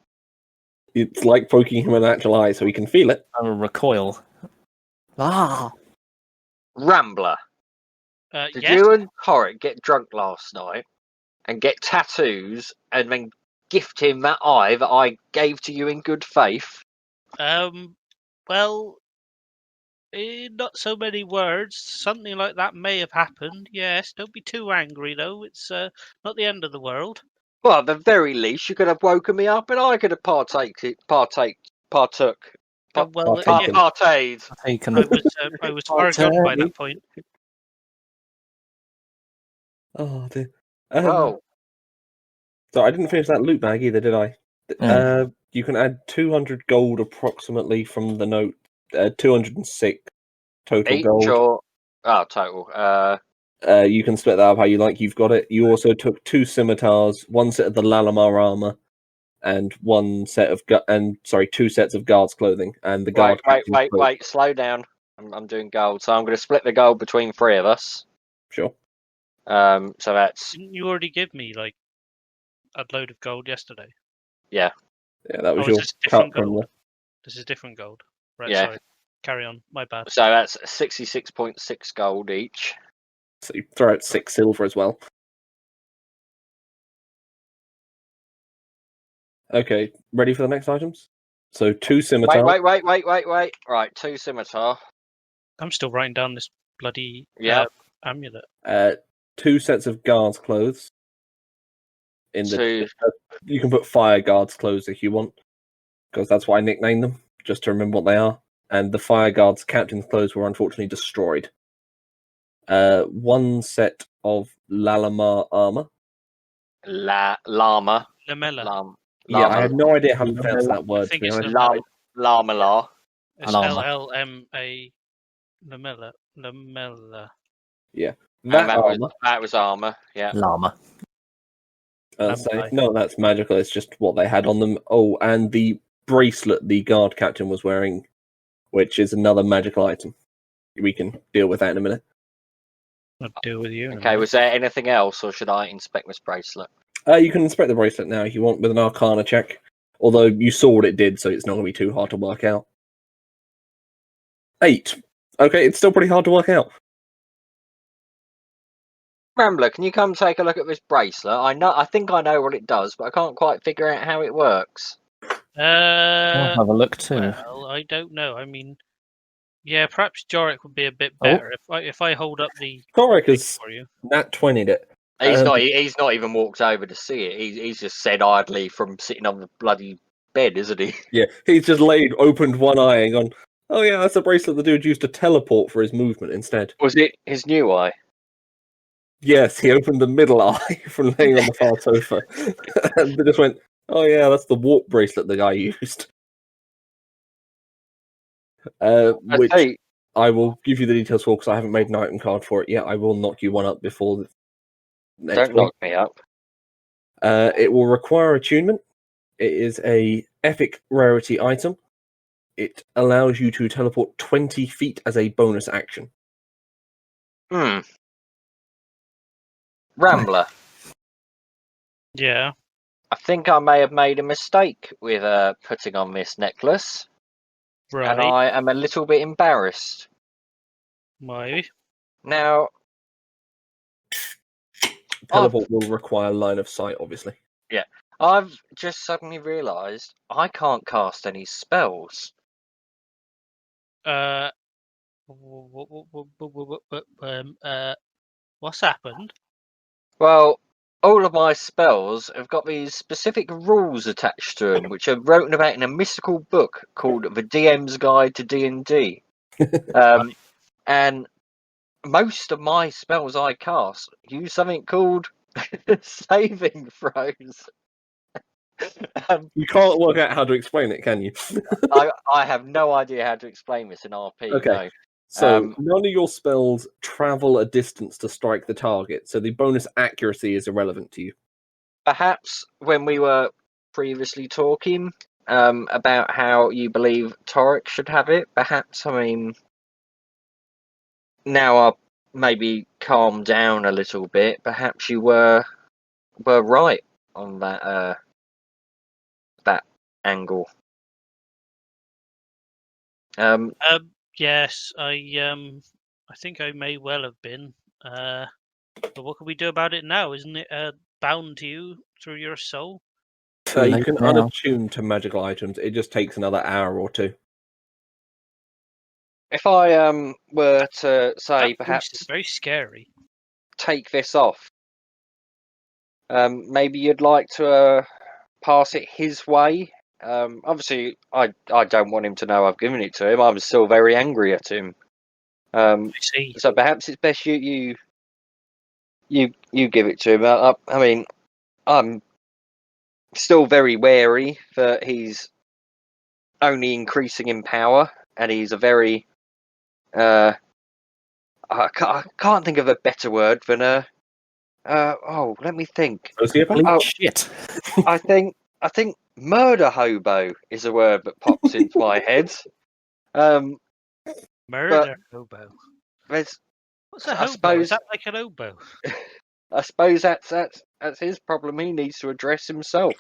It's like poking him an actual eye so he can feel it. I will recoil. Ah! Rambler, did Yes? you and Torek get drunk last night and get tattoos and then gift him that eye that I gave to you in good faith? Well, not so many words. Something like that may have happened. Yes, don't be too angry though. It's not the end of the world. Well, at the very least, you could have woken me up and I could have partook. Well, Taken. Partayed. Taken. I was far gone by that point. Oh dear. Well, So I didn't finish that loot bag either, did I? Yeah. You can add 200 gold approximately from the note. 206 total each gold. or total. You can split that up how you like. You've got it. You also took 2 scimitars, 1 set of the Lalamar armor, and 2 sets of guards clothing. And the guard. Wait! Slow down. I'm doing gold, so I'm going to split the gold between 3 of us. Sure. So that's Didn't you already give me like a load of gold yesterday? Yeah, that was Oh, your is this different cut from gold? the. This is different gold. Right, Yeah. sorry. Carry on. My bad. 66.6 gold each. So you throw out 6 silver as well. Okay, ready for the next items? So 2 scimitars. Wait! Right, 2 scimitar. I'm still writing down this bloody Yeah. amulet. 2 sets of guards' clothes. Two. You can put fire guards' clothes if you want, because that's why I nicknamed them, just to remember what they are. And the fire guards' captain's clothes were unfortunately destroyed. 1 set of Lalamar armor. Llama. Lamella. Yeah, I had no idea how to pronounce that word, to think be it's honest. Lamala. It's Llama. LLMA. Lamella. That And armor. that was armor. Yeah. Llama. No, that's magical. It's just what they had on them. Oh, and the bracelet the guard captain was wearing, which is another magical item. We can deal with that in a minute. I'll deal with you. in a Okay. minute. Was there anything else, or should I inspect this bracelet? You can inspect the bracelet now if you want with an Arcana check. Although you saw what it did, so it's not going to be too hard to work out. 8. Okay, it's still pretty hard to work out. Rambler, can you come take a look at this bracelet? I think I know what it does, but I can't quite figure out how it works. I'll have a look too. Well, I don't know. I mean, yeah, perhaps Jorik would be a bit Oh. better if I hold up the Torek thing has for you. nat 20'd it. He's not even walked over to see it. He's just said idly from sitting on the bloody bed, isn't he? Yeah, he's just opened one eye and gone, oh yeah, that's a bracelet the dude used to teleport for his movement instead. Was it his new eye? Yes, he opened the middle eye from laying on the far sofa. And they just went, oh yeah, that's the warp bracelet the guy used. Which see. I will give you the details for because I haven't made an item card for it yet. I will knock you one up before the next Don't one. knock me up. It will require attunement. It is a epic rarity item. It allows you to teleport 20 feet as a bonus action. Rambler, Yeah. I think I may have made a mistake with putting on this necklace, Right. and I am a little bit embarrassed. Maybe. Now, Teleport will require line of sight, obviously. I've just suddenly realised I can't cast any spells. What's happened? Well, all of my spells have got these specific rules attached to them, which are written about in a mystical book called The DM's Guide to D&D. And most of my spells I cast use something called saving throws. You can't work out how to explain it, can you? I have no idea how to explain this in RP. Okay. No. So none of your spells travel a distance to strike the target, so the bonus accuracy is irrelevant to you. Perhaps when we were previously talking about how you believe Torek should have it, perhaps, I mean, now I'll maybe calm down a little bit. Perhaps you were right on that that angle. Yes, I think I may well have been. But what can we do about it now? Isn't it bound to you through your soul? Too You late can now. unattune to magical items. It just takes another hour or two. If I were to say That voice perhaps is very scary. take this off, maybe you'd like to pass it his way. Obviously, I don't want him to know I've given it to him. I'm still very angry at him. I see. So perhaps it's best you give it to him. I mean, I'm still very wary that he's only increasing in power, and he's a very I can't think of a better word than let me think. Sociopath? Oh. Shit. I think murder hobo is a word that pops into my head. Murder hobo. There's, What's a I hobo? suppose- Is that like an oboe? I suppose that's his problem. He needs to address himself.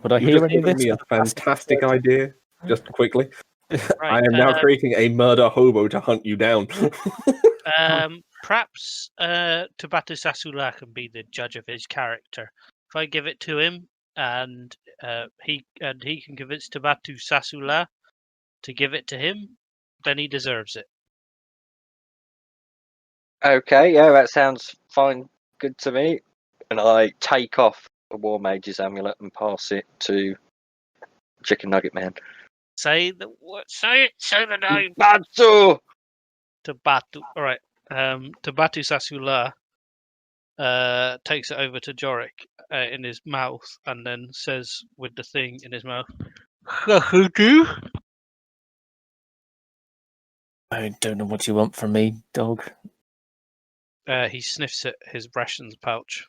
Would I You hear just any of given this? me a fantastic idea. Just quickly, I Right. am now creating a murder hobo to hunt you down. Perhaps Tabatu Sasula can be the judge of his character. If I give it to him, and he can convince Tabatu Sasula to give it to him, then he deserves it. Okay, yeah, that sounds fine. Good to me. And I take off the War Mage's amulet and pass it to Chicken Nugget Man. Say the what? Say it. Say the name. Batu! Tabatu. All right. Tabatu Sasula takes it over to Jorik in his mouth, and then says with the thing in his mouth, "Hoodoo." I don't know what you want from me, dog. He sniffs at his rations pouch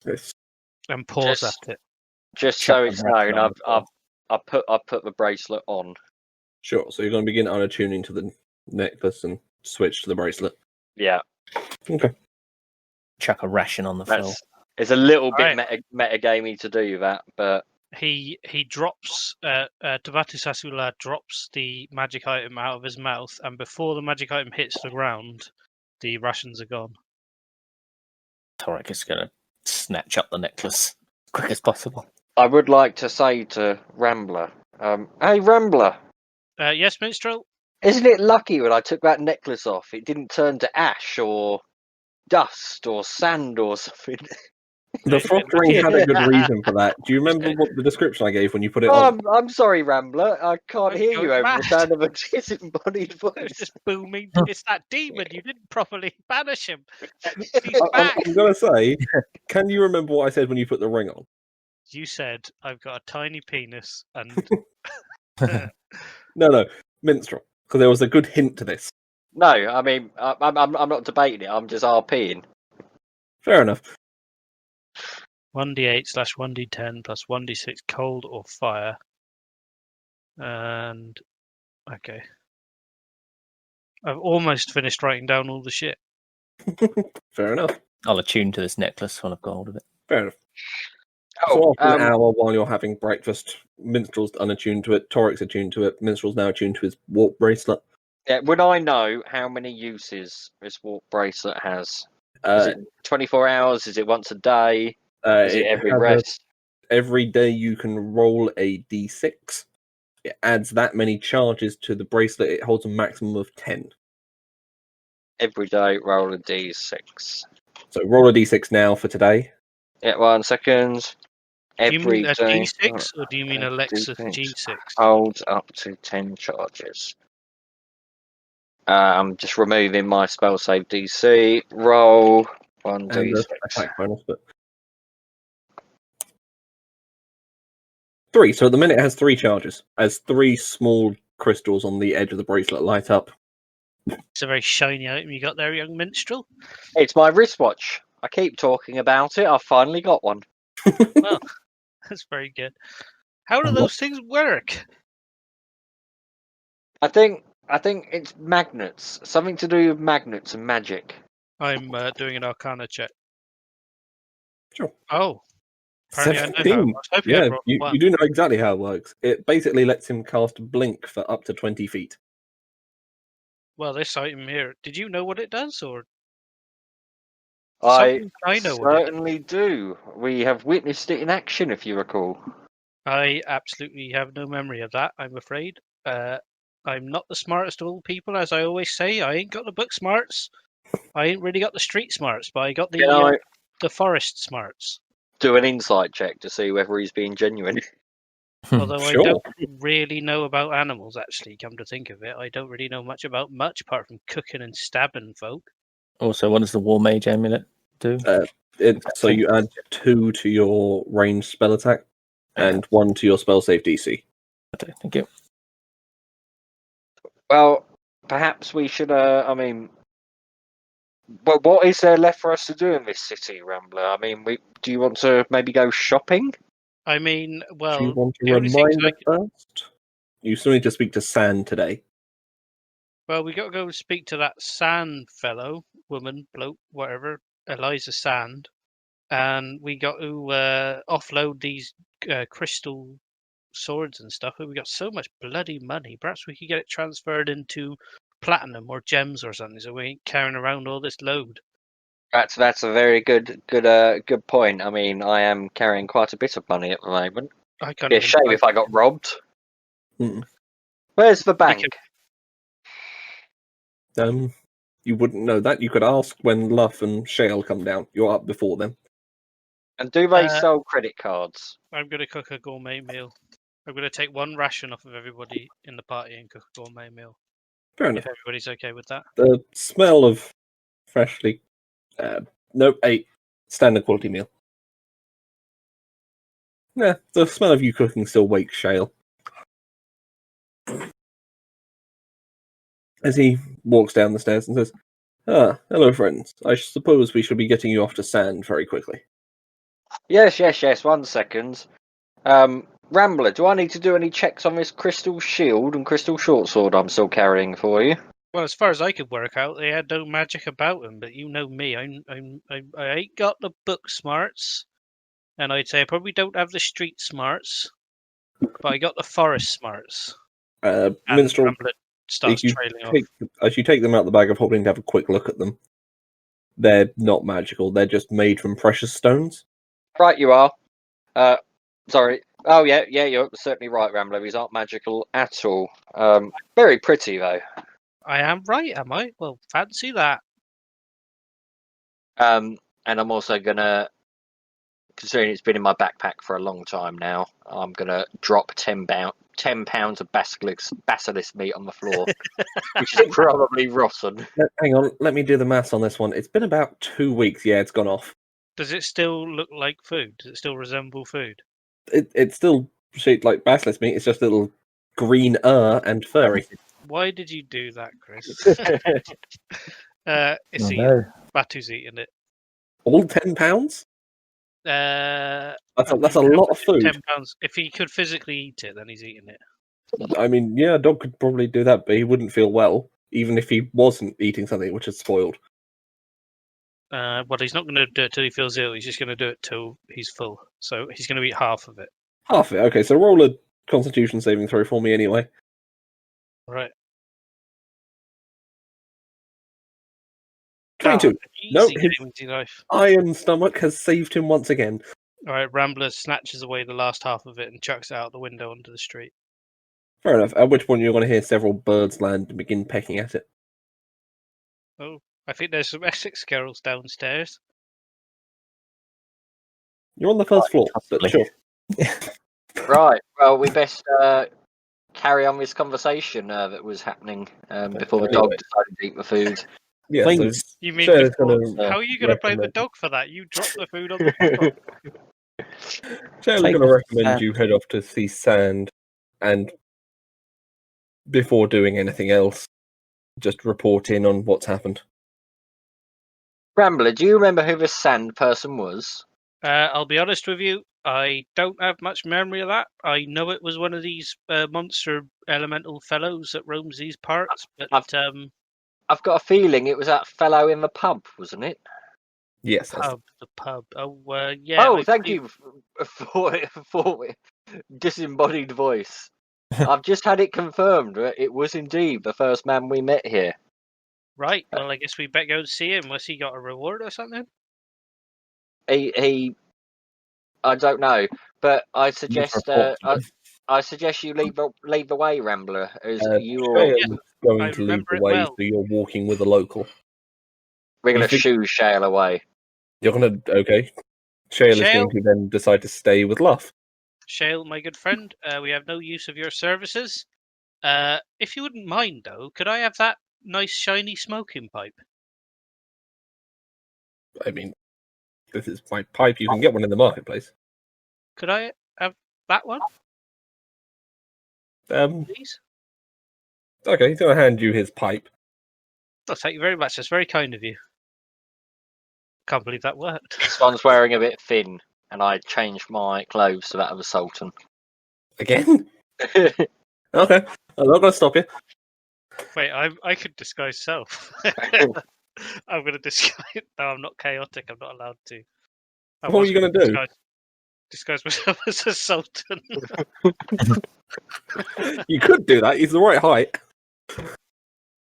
Yes. and paws Just- at it. Just Chuck so the it's bracelet known, on the I've put the bracelet on. Sure. So you're going to begin unattuning to the necklace and switch to the bracelet. Yeah, Okay. Chuck a ration on the floor. it's a little bit Alright. metagamey to do that, but He drops Tavatu Sasula drops the magic item out of his mouth, and before the magic item hits the ground, the rations are gone. Torek is going to snatch up the necklace as quick as possible. I would like to say to Rambler, hey Rambler, Yes, Minstrel? isn't it lucky when I took that necklace off, it didn't turn to ash or dust or sand or something? The frost ring had a good reason for that. Do you remember what the description I gave when you put it on? I'm sorry, Rambler. I can't I'm hear you going over mad. the sound of a disembodied It was voice. just booming. It's that demon. You didn't properly banish him. He's I'm back. going to say, can you remember what I said when you put the ring on? You said I've got a tiny penis, and No, minstrel, because there was a good hint to this. No, I mean, I'm not debating it. I'm just RPing. Fair enough. 1d8/1d10 plus 1d6 cold or fire. And okay, I've almost finished writing down all the shit. Fair enough. I'll attune to this necklace when I've got hold of it. Fair enough. Oh, So after an hour while you're having breakfast, Minstrel's unattuned to it, Torek's attuned to it, Minstrel's now attuned to his warp bracelet. yeah, would I know how many uses this warp bracelet has? Is it 24 hours? Is it once a day? Is it every has rest? every day you can roll a d6. It adds that many charges to the bracelet. It holds a maximum of 10. Every day, roll a d6. So roll a d6 now for today. Yeah, 1 second. Do you Every mean a day. D6 or do you mean a Lexus D6. G6? Holds up to 10 charges. I'm just removing my spell save DC. Roll 1 And d6. attack bonus, but 3. So at the minute it has 3 charges. As 3 small crystals on the edge of the bracelet light up. It's a very shiny item you got there, young minstrel. It's my wristwatch. I keep talking about it. I finally got one. Well, that's very good. How do those things work? I think it's magnets. Something to do with magnets and magic. I'm doing an Arcana check. Sure. Oh, apparently I know how. I 17. was hoping I Yeah, brought you one. do know exactly how it works. It basically lets him cast Blink for up to 20 feet. Well, this item here. Did you know what it does, or I something I know what it does? certainly do. We have witnessed it in action, if you recall. I absolutely have no memory of that. I'm afraid. I'm not the smartest of all people, as I always say. I ain't got the book smarts. I ain't really got the street smarts, but I got Can I the forest smarts. do an insight check to see whether he's being genuine? Although Sure. I don't really know about animals, actually, come to think of it. I don't really know much about much apart from cooking and stabbing folk. Also, what does the War Mage amulet do? So you add 2 to your ranged spell attack and 1 to your spell save DC. Okay, thank you. Well, perhaps we should. But what is there left for us to do in this city, Rambler? I mean, do you want to maybe go shopping? I mean, well, Do you want the to only things remind I us first? You still need to speak to Sand today. well, we got to go speak to that Sand fellow, woman, bloke, whatever, Eliza Sand, and we got to offload these crystal swords and stuff. We got so much bloody money. Perhaps we could get it transferred into platinum or gems or something, so we ain't carrying around all this load. That's a very good point. I mean, I am carrying quite a bit of money at the moment. I can't. Be a even shame find if I got robbed. Hmm. Where's the bank? You wouldn't know that. You could ask when Luff and Shale come down. You're up before them. And do they sell credit cards? I'm going to cook a gourmet meal. I'm going to take 1 ration off of everybody in the party and cook a gourmet meal. Fair If enough. everybody's okay with that. The smell of freshly... a standard quality meal. Yeah, the smell of you cooking still wakes Shale. As he walks down the stairs and says, Hello, friends. I suppose we should be getting you off to Sand very quickly. Yes. 1 second. Rambler, do I need to do any checks on this crystal shield and crystal short sword I'm still carrying for you? Well, as far as I could work out, they had no magic about them. But you know me, I ain't got the book smarts, and I'd say I probably don't have the street smarts, but I got the forest smarts. And Minstrel, Rambler starts you trailing off. as you take them out the bag of holding to have a quick look at them, they're not magical. They're just made from precious stones. Right, you are. Sorry. Oh, yeah, you're certainly right, Rambler. These aren't magical at all. Very pretty, though. I am right, am I? Well, fancy that. And I'm also gonna, considering it's been in my backpack for a long time now, I'm gonna drop 10 pounds of basilisk meat on the floor, which is probably rotten. Hang on, let me do the maths on this one. It's been about 2 weeks. Yeah, it's gone off. Does it still look like food? Does it still resemble food? It's still shaped like basilisk meat. It's just a little green and furry. Why did you do that, Chris? It's Oh, eating. no. Batu's eating it. All £10? Uh, That's a lot of food. £10. If he could physically eat it, then he's eating it. I mean, yeah, a dog could probably do that, but he wouldn't feel well, even if he wasn't eating something which is spoiled. Well, he's not going to do it till he feels ill. He's just going to do it till he's full. So he's going to eat half of it. Half of it. Okay, so roll a Constitution saving throw for me anyway. Right. 22. No, Easy his- game, easy life. Iron stomach has saved him once again. All right, Rambler snatches away the last half of it and chucks it out the window onto the street. Fair enough. At which point you're going to hear several birds land and begin pecking at it. Oh, I think there's some Essex carols downstairs. You're on the first floor, but possibly. sure. Right, well, we best carry on this conversation that was happening before the dog Anyway. decided to eat the food. Yeah, Please. You mean Shayla's before? gonna, How are you going to blame the recommend- dog for that? You dropped the food on the floor. Shayla's Take going to the recommend sand. you head off to see Sand, and before doing anything else, just report in on what's happened. Rambler, do you remember who this sand person was? I'll be honest with you, I don't have much memory of that. I know it was one of these monster elemental fellows that roams these parts, but I've got a feeling it was that fellow in the pub, wasn't it? Yes, that's the pub. Oh, yeah. Oh, I thank believe- you for disembodied voice. I've just had it confirmed that it was indeed the first man we met here. Right. Well, I guess we better go and see him. Unless he got a reward or something. He I don't know, but I suggest report to me. I suggest you leave the way, Rambler, as you Shayla's are. yeah, going I to lead remember the it way, well. so you're walking with a local. We're gonna You think- shoo Shale away. You're going to, okay. Shayla's Shale? going to then decide to stay with Luff. Shale, my good friend, we have no use of your services. If you wouldn't mind, though, could I have that nice shiny smoking pipe? I mean, this is my pipe. You can get one in the marketplace. Could I have that one, please? Okay, he's going to hand you his pipe. Oh, thank you very much. That's very kind of you. Can't believe that worked. This one's wearing a bit thin, and I changed my clothes to that of a sultan. Again? Okay, I'm not going to stop you. Wait, I could disguise self. I'm going to disguise. No, I'm not chaotic. I'm not allowed to. I What are was you gonna do? Disguise myself as a sultan. You could do that. He's the right height.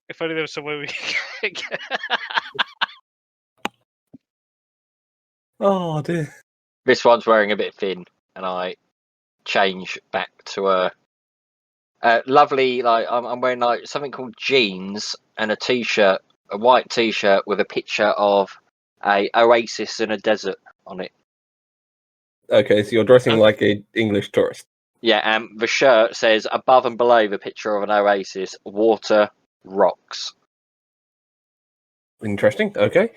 If only there was some way we could get. Oh, dear. This one's wearing a bit thin, and I change back to a lovely, like I'm wearing like something called jeans and a t-shirt, a white t-shirt with a picture of a oasis in a desert on it. Okay, so you're dressing like an English tourist. Yeah, and the shirt says above and below the picture of an oasis, water, rocks. Interesting. Okay.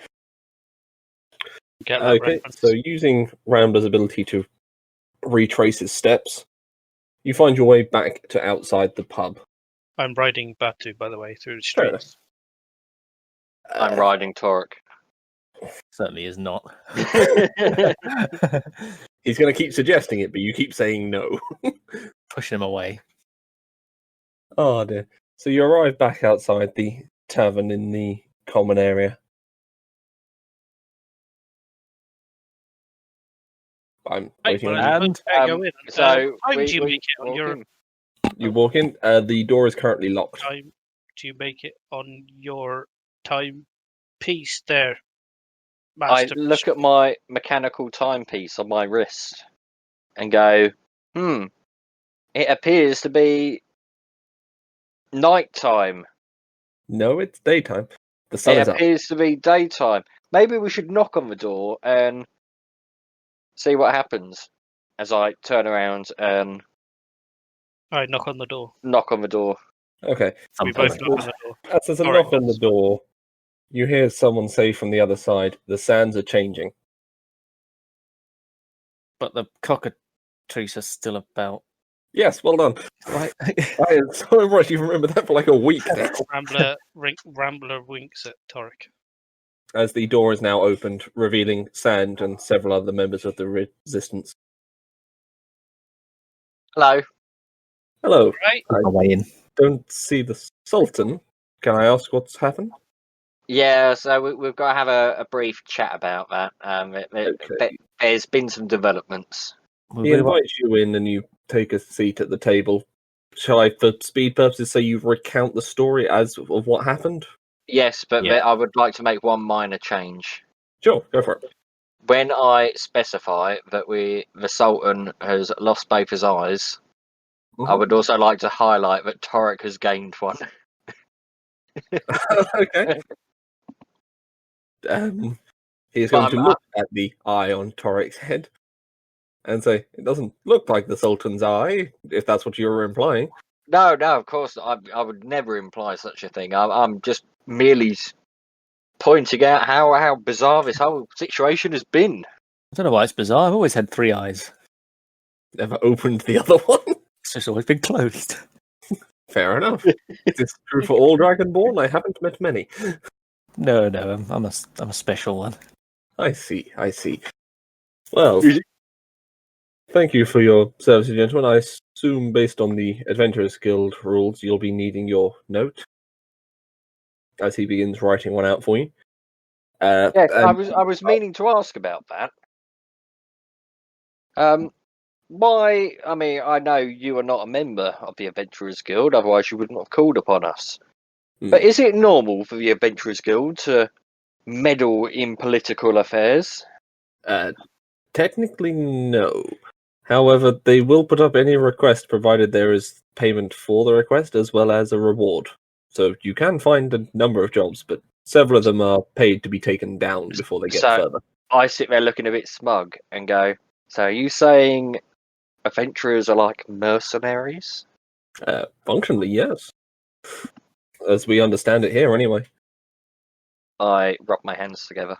Get that Okay, reference. so using Rambler's ability to retrace his steps, you find your way back to outside the pub. I'm riding Batu, by the way, through the Fair enough. streets. I'm riding Torek. Certainly is not. He's going to keep suggesting it, but you keep saying no. Push him away. Oh dear. So you arrive back outside the tavern in the common area. I'm Right, waiting well, on I you. suppose we better go in. So Time we, do you we make it on walk your in. You walk in. The door is currently locked. time? Do you make it on your time piece there, I Master? look at my mechanical timepiece on my wrist and go, it appears to be nighttime. No, it's daytime. The sun It is up. appears to be daytime. Maybe we should knock on the door and see what happens. As I turn around and All right, knock on the door. knock on the door. Okay. We Sometimes. both knock on the door. As there's a All right, knock on the that's- door, you hear someone say from the other side, "The sands are changing." But the cockatrice is still about. Yes, well done. Right. I am so impressed you've remembered that for like a week now. Rambler winks at Torek. As the door is now opened, revealing Sand and several other members of the Resistance. Hello. Hello. Right, I Away in. don't see the Sultan. Can I ask what's happened? Yeah, so we've got to have a brief chat about that. Okay. There's been some developments. He invites you in and you take a seat at the table. Shall I, for speed purposes, say you recount the story as of what happened? Yes, but Yeah. I would like to make one minor change. Sure, go for it. When I specify that the Sultan has lost both his eyes, I would also like to highlight that Torek has gained one. Okay. He's But going to look at the eye on Torek's head and say, "It doesn't look like the Sultan's eye, if that's what you were implying." No, of course, I would never imply such a thing. I'm just merely pointing out how bizarre this whole situation has been. I don't know why it's bizarre. I've always had 3 eyes. Never opened the other one. It's just always been closed. Fair enough. Is this true for all Dragonborn? I haven't met many. No, I'm a special one. I see. Well, thank you for your services, gentlemen. I assume, based on the Adventurers Guild rules, you'll be needing your note as he begins writing one out for you. Yes, and- I was meaning to ask about that. Why? I mean, I know you are not a member of the Adventurers Guild, otherwise you wouldn't have called upon us. But is it normal for the Adventurers Guild to meddle in political affairs? Technically, no. However, they will put up any request provided there is payment for the request as well as a reward. So you can find a number of jobs, but several of them are paid to be taken down before they get further. I sit there looking a bit smug and go, so are you saying adventurers are like mercenaries? Functionally, yes. As we understand it here, anyway. I rub my hands together.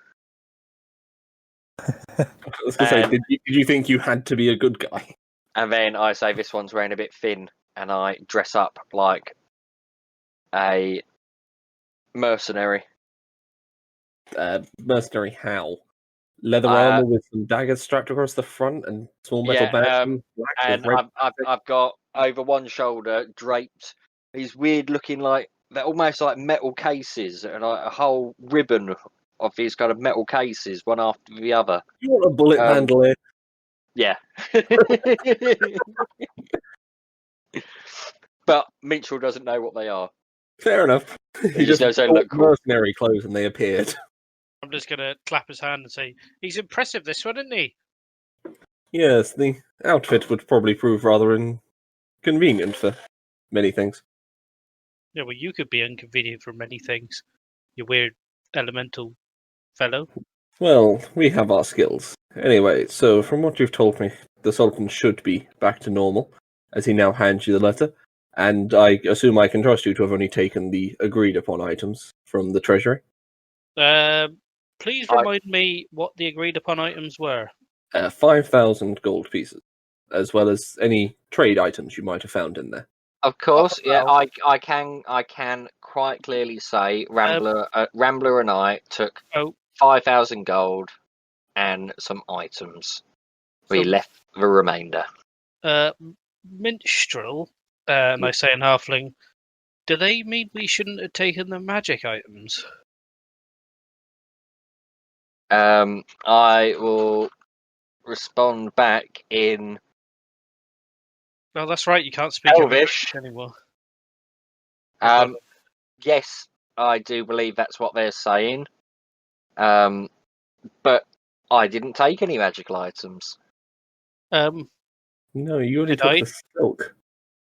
I was going to say, did you think you had to be a good guy? And then I say this one's wearing a bit thin, and I dress up like a mercenary. Mercenary how? Leather armor with some daggers strapped across the front and small metal badges. And I've got over one shoulder draped these weird looking they're almost like metal cases and a whole ribbon of these kind of metal cases, one after the other. You want a bullet bandolier? Yeah. But Mitchell doesn't know what they are. Fair enough. He just knows they look cool. Mercenary clothes and they appeared. I'm just going to clap his hand and say, he's impressive, this one, isn't he? Yes, the outfit would probably prove rather inconvenient for many things. Yeah, well, you could be inconvenient for many things, you weird elemental fellow. Well, we have our skills. Anyway, so from what you've told me, the Sultan should be back to normal, as he now hands you the letter, and I assume I can trust you to have only taken the agreed-upon items from the treasury. Please remind me what the agreed-upon items were. 5,000 gold pieces, as well as any trade items you might have found in there. Of course, yeah. Well, I can quite clearly say Rambler and I took oh, 5,000 gold and some items. We so, left the remainder. minstrel, and I say in halfling, do they mean we shouldn't have taken the magic items? I will respond back in Well, that's right. You can't speak in Elvish. French anymore. Yes, I do believe that's what they're saying. But I didn't take any magical items. No, you already Did took I? the silk.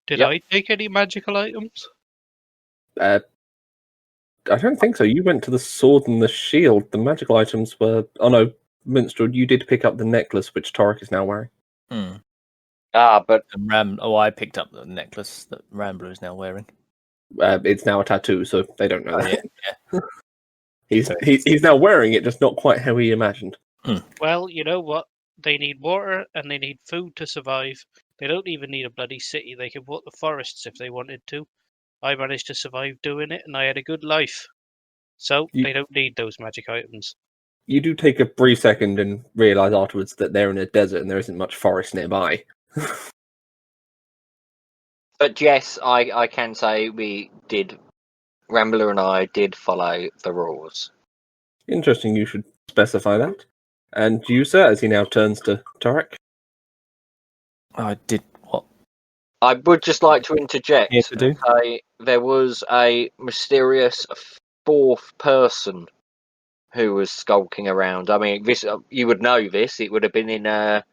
Did Yep. I take any magical items? I don't think so. You went to the sword and the shield. The magical items were. Oh no, Minstrel, you did pick up the necklace which Torek is now wearing. Hmm. But And I picked up the necklace that Rambler is now wearing. It's now a tattoo, so they don't know that. Yeah. He's now wearing it, just not quite how he imagined. Well, you know what? They need water and they need food to survive. They don't even need a bloody city. They could walk the forests if they wanted to. I managed to survive doing it, and I had a good life. So they don't need those magic items. You do take a brief second and realise afterwards that they're in a desert and there isn't much forest nearby. But yes, I can say Rambler and I did follow the rules. Interesting, you should specify that. And you, sir, as he now turns to Torek. I did what? I would just like to interject Yes, I do. and say there was a mysterious fourth person who was skulking around. I mean, this you would know this. It would have been in the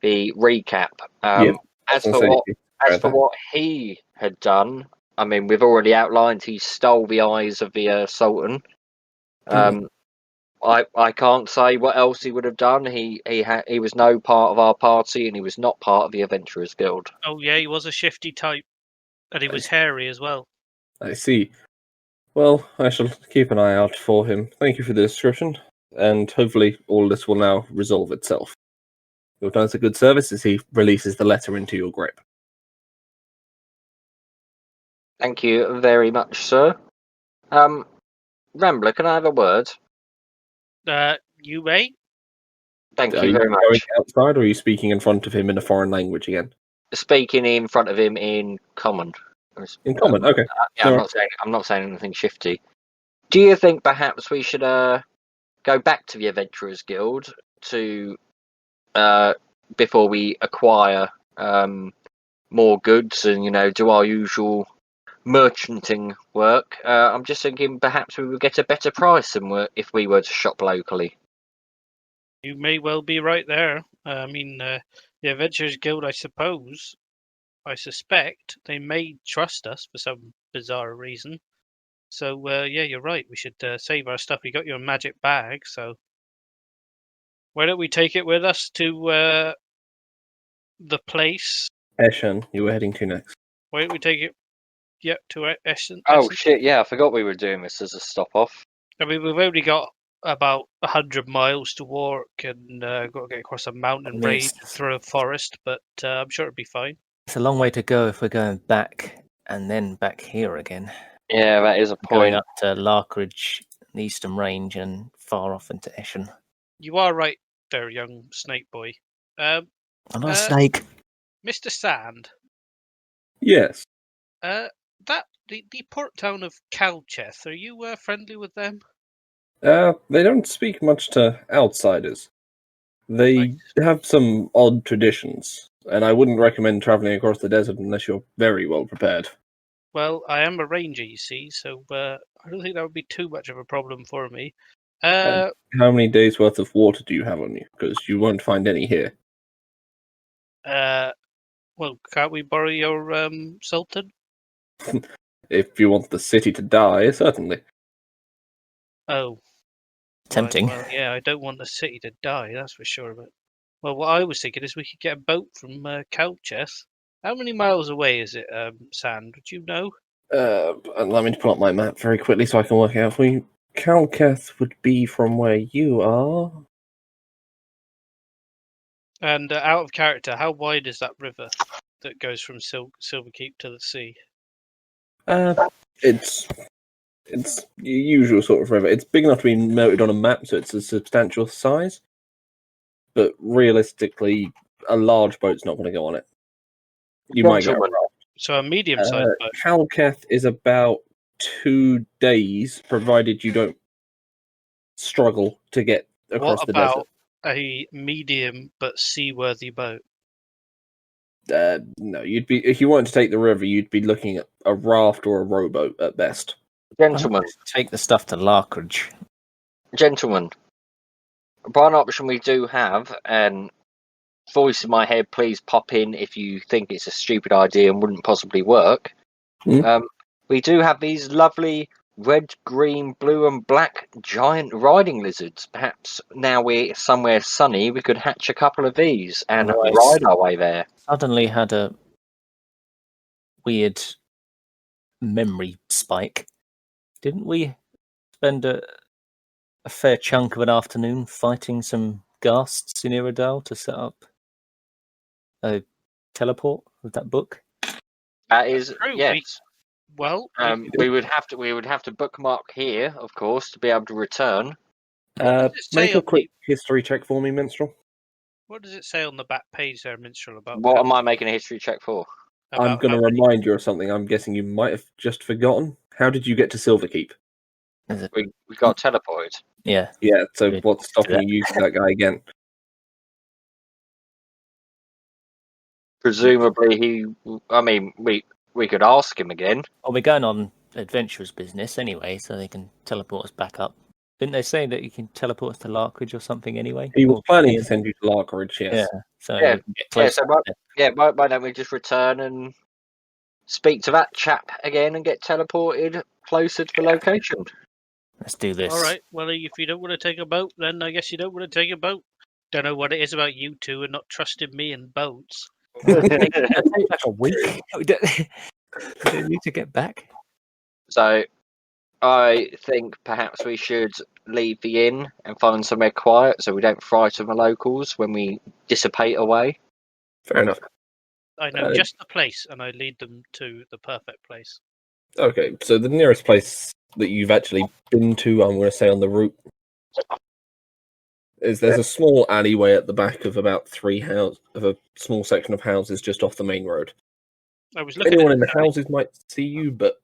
recap. Yeah, As for what he had done, I mean, we've already outlined he stole the eyes of the Sultan. I can't say what else he would have done. He was no part of our party, and he was not part of the Adventurers Guild. Oh yeah, he was a shifty type, and he was hairy as well. I see. Well, I shall keep an eye out for him. Thank you for the description, and hopefully all this will now resolve itself. You've done us a good service as he releases the letter into your grip. Thank you very much, sir. Rambler, can I have a word? You may. Thank Are you you very going much. outside, or are you speaking in front of him in a foreign language again? Speaking in front of him in common. In common, okay. Yeah, I'm not saying anything shifty. Do you think perhaps we should go back to the Adventurers Guild to before we acquire more goods and do our usual merchanting work? I'm just thinking perhaps we would get a better price if we were to shop locally. You may well be right there. I mean, the Adventurers Guild, I suspect, they may trust us for some bizarre reason. So, yeah, you're right. We should save our stuff. We got your magic bag, so why don't we take it with us to the place? Eshan, you were heading to next. Why don't we take it to Essen? Oh shit! Yeah, I forgot we were doing this as a stop off. I mean, we've only got about 100 miles to walk and got to get across a mountain range through a forest, but I'm sure it'll be fine. It's a long way to go if we're going back and then back here again. Yeah, that is a Going point. up to Larkridge, the Eastern Range, and far off into Eshen. You are right there, young snake boy. I'm not a snake. Mr. Sand. Yes. The port town of Calcheth, are you friendly with them? They don't speak much to outsiders. They have some odd traditions, and I wouldn't recommend travelling across the desert unless you're very well prepared. Well, I am a ranger, you see, so I don't think that would be too much of a problem for me. How many days' worth of water do you have on you? Because you won't find any here. Well, can't we borrow your Sultan? If you want the city to die, certainly. Oh. Tempting. Right, well, yeah, I don't want the city to die, that's for sure. But what I was thinking is we could get a boat from Calcheth. How many miles away is it, Sand? Would you know? Let me pull up my map very quickly so I can work it out for you. Calcheth would be from where you are. And out of character, how wide is that river that goes from Silverkeep to the sea? It's your usual sort of river. It's big enough to be noted on a map, so it's a substantial size. But realistically, a large boat's not going to go on it. You might get a Gentlemen. raft. So a medium-sized boat. Halketh is about 2 days, provided you don't struggle to get across What the about a medium but seaworthy boat? desert. No, you'd be if you wanted to take the river, you'd be looking at a raft or a rowboat at best. Gentlemen, Take the stuff to Larkridge. gentlemen. One option we do have, and voice in my head, please pop in if you think it's a stupid idea and wouldn't possibly work. We do have these lovely red, green, blue, and black giant riding lizards. Perhaps now we're somewhere sunny, we could hatch a couple of these and Nice. ride our way there. Suddenly had a weird memory spike. Didn't we spend a fair chunk of an afternoon fighting some ghasts in Iridal to set up a teleport with that book? That is True, yes. We We would have to bookmark here, of course, to be able to return. does it say Make a on quick history check for me, Minstrel. what does it say on the back page there, Minstrel, about What how- am I making a history check for? I'm about going to how many- remind you of something I'm guessing you might have just forgotten. How did you get to Silverkeep? We got teleported. Yeah. Yeah, so Good. what's stopping you using that guy again? Presumably we could ask him again. Well, we're going on adventurous business anyway, so they can teleport us back up. Didn't they say that you can teleport us to Larkridge or something anyway? He was Or- planning to send you to Larkridge, yes. Yeah. So Yeah, we can get closer. Why don't we just return and speak to that chap again and get teleported closer to the location? Let's do this. All right. Well, if you don't want to take a boat, then I guess you don't want to take a boat. Don't know what it is about you two and not trusting me in boats. It'll take like a week. We don't need to get back. So I think perhaps we should leave the inn and find somewhere quiet so we don't frighten the locals when we dissipate away. Fair enough. I know just the place, and I lead them to the perfect place. Okay, so the nearest place that you've actually been to, I'm going to say on the route, is there's a small alleyway at the back of about of a small section of houses just off the main road. I was looking Anyone at in the houses might see you, but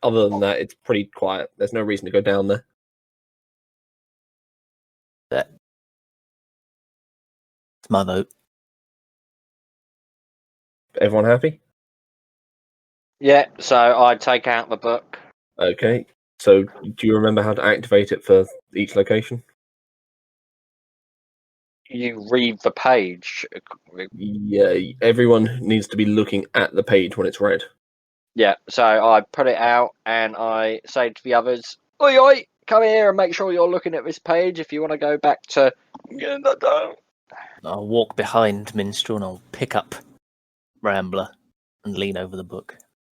other than that, it's pretty quiet. There's no reason to go down there. It's my vote. Everyone happy? Yeah, so I take out the book. Okay. So, do you remember how to activate it for each location? You read the page. Yeah, everyone needs to be looking at the page when it's read. Yeah, so I put it out and I say to the others, "Oi, oi, come here and make sure you're looking at this page if you want to go back to." I'll walk behind Minstrel and I'll pick up Rambler and lean over the book.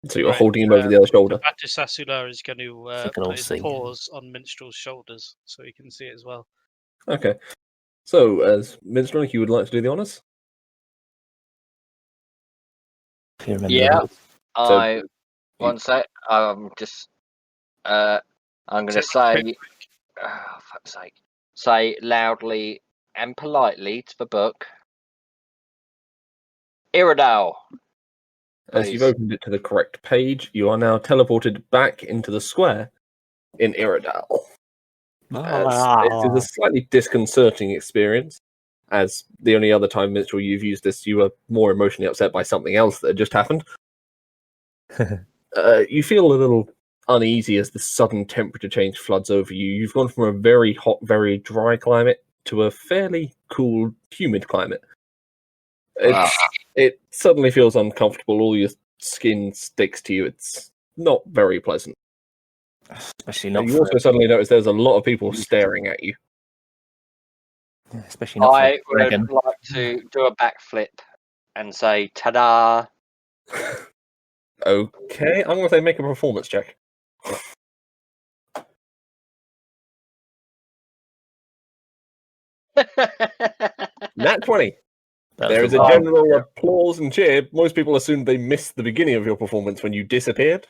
So you're Right, holding him over the other shoulder. Batisasula is going to They can all put his see. paws on Minstrel's shoulders so he can see it as well. Okay. So, as Minstrel, you would like to do the honours? If you remember. Yeah. the- I one sec. I'm going to say, oh, fuck's sake, say loudly and politely to the book, Iridal. As you've Please. opened it to the correct page, you are now teleported back into the square in Iridal. It is a slightly disconcerting experience, as the only other time, Minstrel, you've used this, you were more emotionally upset by something else that had just happened. You feel a little uneasy as the sudden temperature change floods over you. You've gone from a very hot, very dry climate to a fairly cool, humid climate. It suddenly feels uncomfortable. All your skin sticks to you. It's not very pleasant. Especially not You for, also suddenly notice there's a lot of people staring at you. especially not for I a dragon. would like to do a backflip and say, "Ta-da!" Okay, I'm going to say make a performance check. Nat 20. That was There is the a one. general applause and cheer. Most people assumed they missed the beginning of your performance when you disappeared.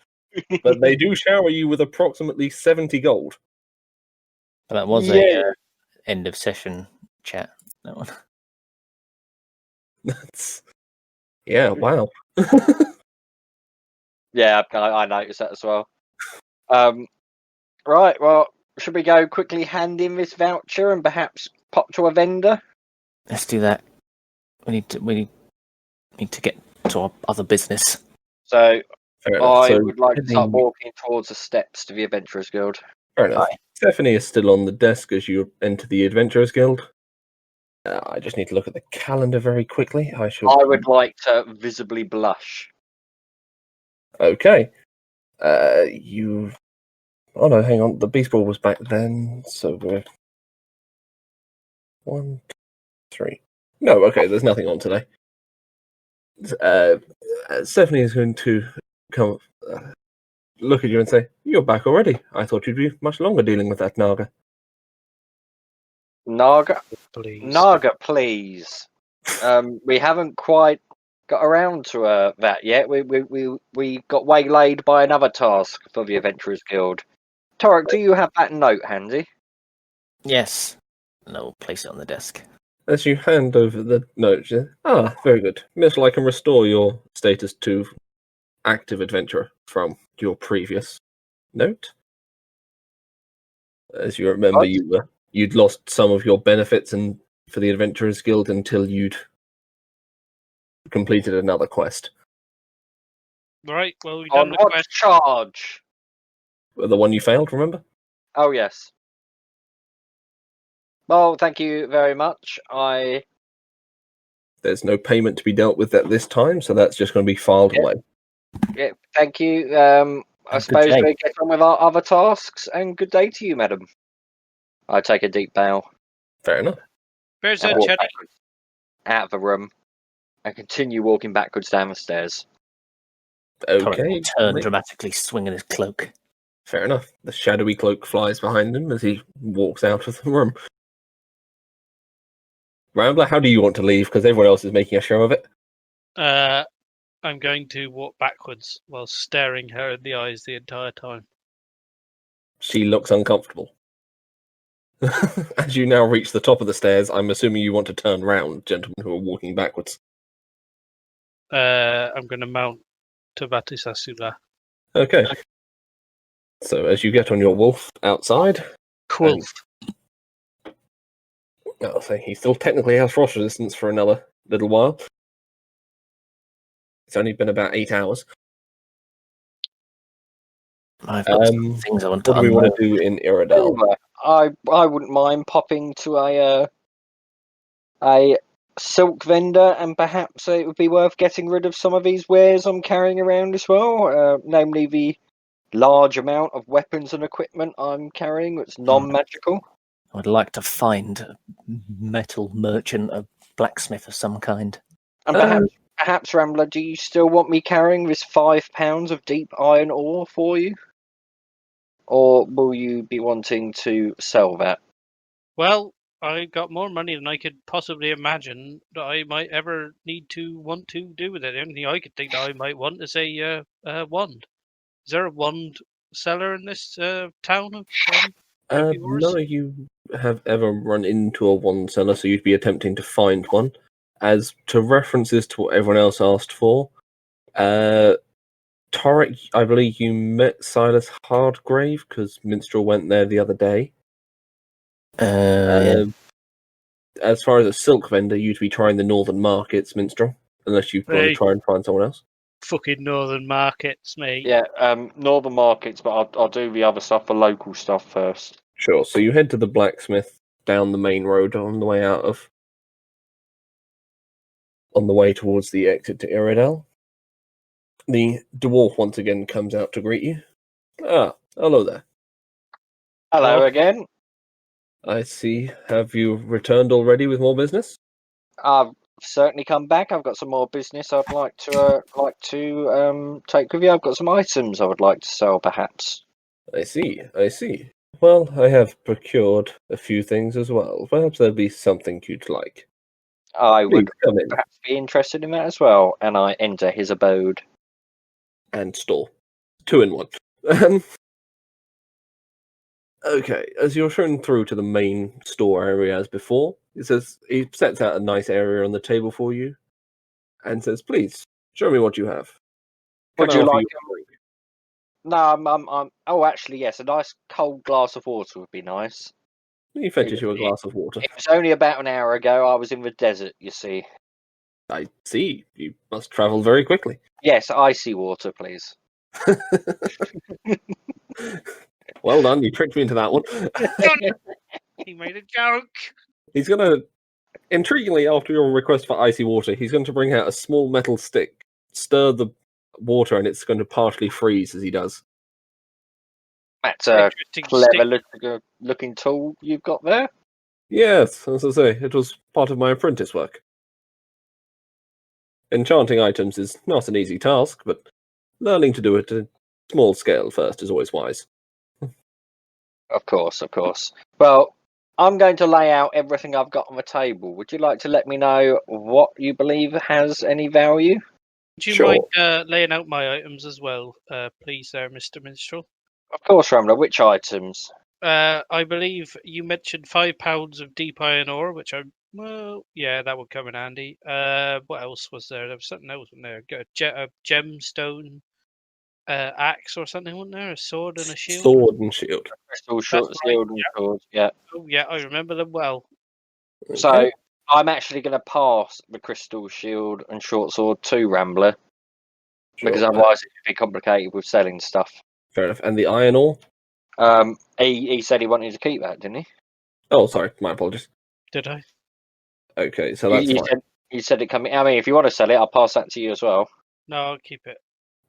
but they do shower you with approximately 70 gold. But that was Yeah. a end of session chat. That one. That's wow. Yeah, I noticed that as well. Right, well, should we go quickly hand in this voucher and perhaps pop to a vendor? Let's do that. We need to get to our other business. So Fair enough. I So would like to start heading- walking towards the steps to the Adventurers Guild. Fair enough. Aye. Stephanie is still on the desk as you enter the Adventurers Guild. I just need to look at the calendar very quickly. I would like to visibly blush. Okay. You. Oh no, hang on. The Beast Ball was back then, so we're 1, 2, 3. No, okay. There's nothing on today. Stephanie is going to come look at you and say, "You're back already. I thought you'd be much longer dealing with that Naga." Naga, Please. please. We haven't quite got around to that yet. We got waylaid by another task for the Adventurers Guild. Torek, do you have that note handy? Yes. And I'll place it on the desk. As you hand over the note, very good. Miss, I can restore your status to active adventurer from your previous note. As you remember, What? you'd lost some of your benefits and for the Adventurers Guild until you'd completed another quest. Right, well, we've done On the what quest. charge? The one you failed, remember? Oh, yes. Well, thank you very much. There's no payment to be dealt with at this time, so that's just going to be filed Yeah. away. Yeah, thank you. I Good suppose day. we get on with our other tasks, and good day to you, madam. I take a deep bow. Fair enough. Where's and that, walk Chetty? backwards out of the room and continue walking backwards down the stairs. Torek Okay. will turn dramatically, swinging his cloak. Fair enough. The shadowy cloak flies behind him as he walks out of the room. Rambler, how do you want to leave? Because everyone else is making a show of it. I'm going to walk backwards while staring her in the eyes the entire time. She looks uncomfortable. As you now reach the top of the stairs, I'm assuming you want to turn round, gentlemen who are walking backwards. I'm going to mount to Vatisasula. Okay. So as you get on your wolf outside, Quilf. I'll say he still technically has frost resistance for another little while. It's only been about 8 hours. I've got some things I want to What do we want unload. to do in Iredell? I wouldn't mind popping to a silk vendor, and perhaps it would be worth getting rid of some of these wares I'm carrying around as well, namely the large amount of weapons and equipment I'm carrying that's non-magical. I would like to find a metal merchant, a blacksmith of some kind. And perhaps, Rambler, do you still want me carrying this 5 pounds of deep iron ore for you? Or will you be wanting to sell that? Well, I got more money than I could possibly imagine that I might ever want to do with it. The only thing I could think that I might want is a wand. Is there a wand seller in this town of yours? None of you have ever run into a wand seller, so you'd be attempting to find one. As to references to what everyone else asked for, Torek, I believe you met Silas Hardgrave because Minstrel went there the other day. Yeah. As far as a silk vendor, you'd be trying the northern markets, Minstrel, unless you want to Hey. try and find someone else. Fucking northern markets, mate. Yeah, northern markets, but I'll do the other stuff, the local stuff first. Sure. So you head to the blacksmith down the main road on the way towards the exit to Iredell. The dwarf once again comes out to greet you. Ah, hello there. Hello Oh. again. I see. Have you returned already with more business? I've certainly come back. I've got some more business I'd like to take with you. I've got some items I would like to sell, perhaps. I see. Well, I have procured a few things as well. Perhaps there'll be something you'd like. I would Please come in perhaps be interested in that as well. And I enter his abode. and store. 2 in 1. Um, okay, as you're shown through to the main store area as before, he sets out a nice area on the table for you, and says, "Please show me what you have. Can Would I you offer like? a drink?" No, I'm. Oh, actually, yes. A nice cold glass of water would be nice. He fetches you a glass of water. It was only about an hour ago. I was in the desert. You see. I see. You must travel very quickly. Yes, icy water, please. Well done. You tricked me into that one. He made a joke. He's going to, intriguingly, after your request for icy water, he's going to bring out a small metal stick, stir the water, and it's going to partially freeze as he does. That's a Interesting clever stick. looking tool you've got there. Yes, as I say, it was part of my apprentice work. Enchanting items is not an easy task, but learning to do it at a small scale first is always wise. Of course, of course. Well, I'm going to lay out everything I've got on the table. Would you like to let me know what you believe has any value? Do you Sure. mind laying out my items as well, please, there, Mr. Minstrel? Of course, Ramler. Which items? I believe you mentioned 5 pounds of deep iron ore, which yeah, that would come in handy. What else was there? There was something else in there. A gemstone axe or something, wasn't there? A sword and a shield. Sword and shield. Crystal short right, shield and sword. Yeah. Oh, yeah, I remember them well. So Okay. I'm actually going to pass the crystal shield and short sword to Rambler because Sure. otherwise it would be complicated with selling stuff. Fair enough. And the iron ore? He said he wanted to keep that, didn't he? Oh, sorry. My apologies. Did I? Okay, so that's fine. He said it coming. I mean, if you want to sell it, I'll pass that to you as well. No, I'll keep it.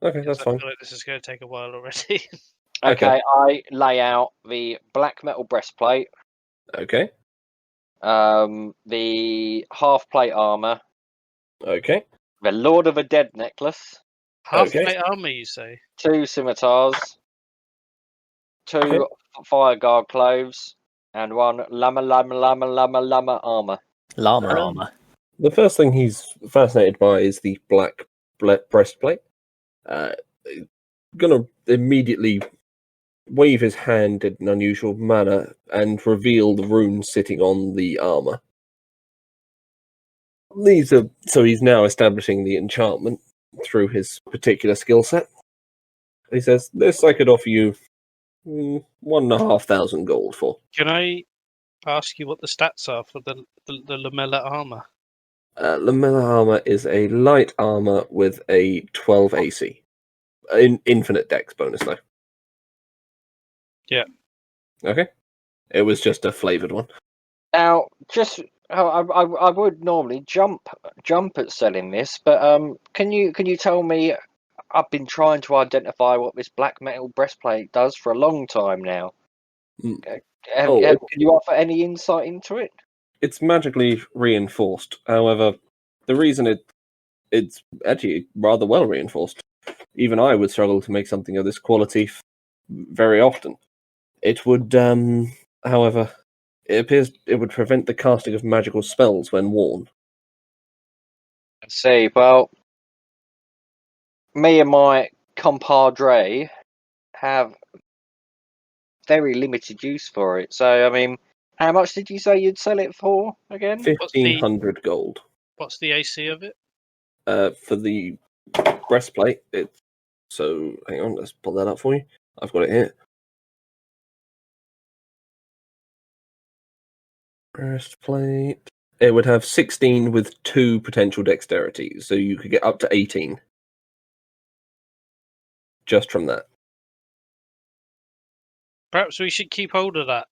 Okay, that's I fine. feel like this is going to take a while already. Okay, I lay out the black metal breastplate, Okay. the half plate armor, Okay. the Lord of the Dead necklace, Half Okay. plate armor, you say? 2 scimitars, 2 Okay. fire guard clothes, and 1 llama armor. Llama Um, armor. The first thing he's fascinated by is the black breastplate. Gonna immediately wave his hand in an unusual manner and reveal the runes sitting on the armor. So he's now establishing the enchantment through his particular skill set. He says, "This I could offer you 1,500 gold for." Can I ask you what the stats are for the lamella armor? Lamella armor is a light armor with a 12 AC. Infinite dex bonus, though. Yeah. Okay. It was just a flavored one. Now, just I would normally jump at selling this, but can you tell me? I've been trying to identify what this black metal breastplate does for a long time now. Mm. Can you offer any insight into it? It's magically reinforced. However, the reason it's actually rather well reinforced. Even I would struggle to make something of this quality very often. It would, however, it appears it would prevent the casting of magical spells when worn. Let's see. Well, me and my compadre have very limited use for it. So, I mean, how much did you say you'd sell it for again? 1,500 gold. What's the AC of it? For the breastplate, so hang on, let's pull that up for you. I've got it here. Breastplate. It would have 16 with 2 potential dexterity, so you could get up to 18. Just from that. Perhaps we should keep hold of that.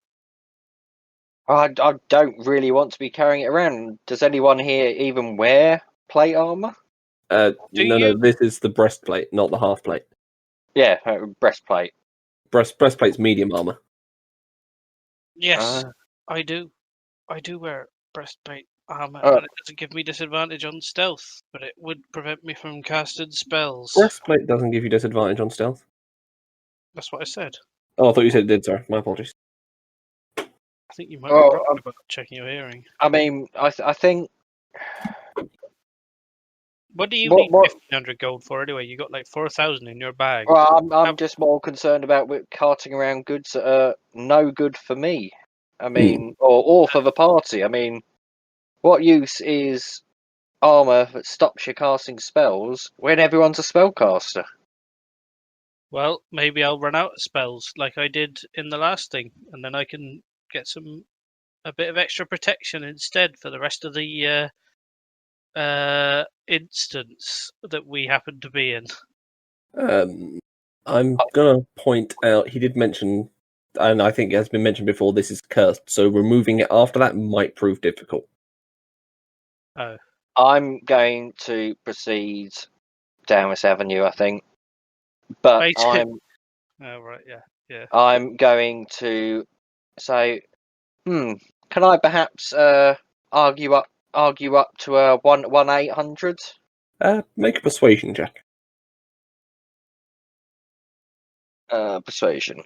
I don't really want to be carrying it around. Does anyone here even wear plate armor? Do No, you? this is the breastplate, not the half plate. Yeah, breastplate. Breastplate's medium armor. Yes, I do. I do wear breastplate armor, Oh. and it doesn't give me disadvantage on stealth, but it would prevent me from casting spells. Breastplate doesn't give you disadvantage on stealth. That's what I said. Oh, I thought you said it did, sorry. My apologies. I think you might Oh, be wrong about checking your hearing. I mean, I think What do you What- need what- 1,500 gold for anyway? You got like 4,000 in your bag. Well, I'm just more concerned about carting around goods that are no good for me. I mean, or for the party. I mean, what use is armor that stops you casting spells when everyone's a spellcaster? Well, maybe I'll run out of spells like I did in the last thing, and then I can get a bit of extra protection instead for the rest of the instance that we happen to be in. I'm gonna point out he did mention, and I think it has been mentioned before, this is cursed, so removing it after that might prove difficult. Oh, I'm going to proceed down this avenue, I think, but Basically- oh right, yeah. I'm going to say, can I perhaps argue up to a 1,800? Make a persuasion check. Persuasion.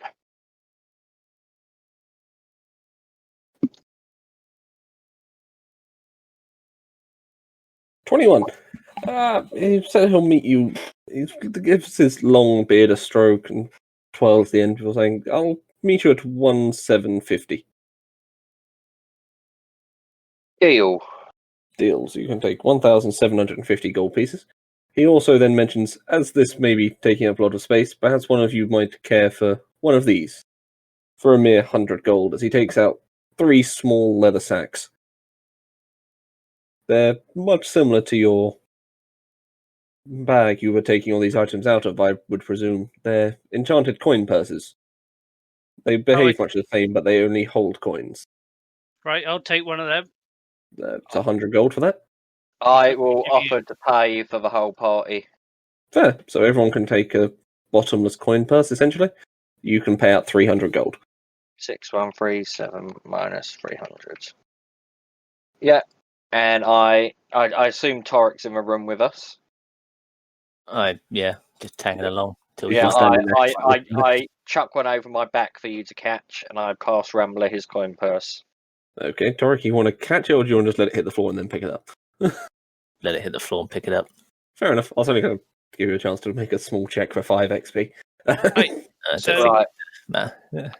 $21. He said he'll meet you. He gives his long beard a stroke and twirls the end before saying, I'll meet you at 1,750. Deal. Deals. You can take 1,750 gold pieces. He also then mentions, as this may be taking up a lot of space, perhaps one of you might care for one of these for a mere 100 gold, as he takes out 3 small leather sacks. They're much similar to your bag you were taking all these items out of, I would presume. They're enchanted coin purses. They behave much the same, but they only hold coins. Right, I'll take one of them. It's 100 gold for that. I will Give you- offer to pay for the whole party. Fair. So everyone can take a bottomless coin purse, essentially. You can pay out 300 gold. 6137 minus 300. Yeah, and I assume Torik's in the room with us. Just tagging along till Yeah, he's standing there. I chuck one over my back for you to catch, and I pass Rambler his coin purse. Okay, Torik, you want to catch it, or do you want to just let it hit the floor and then pick it up? Let it hit the floor and pick it up. Fair enough. I was only going to give you a chance to make a small check for 5 XP. So- Right. Nah, yeah.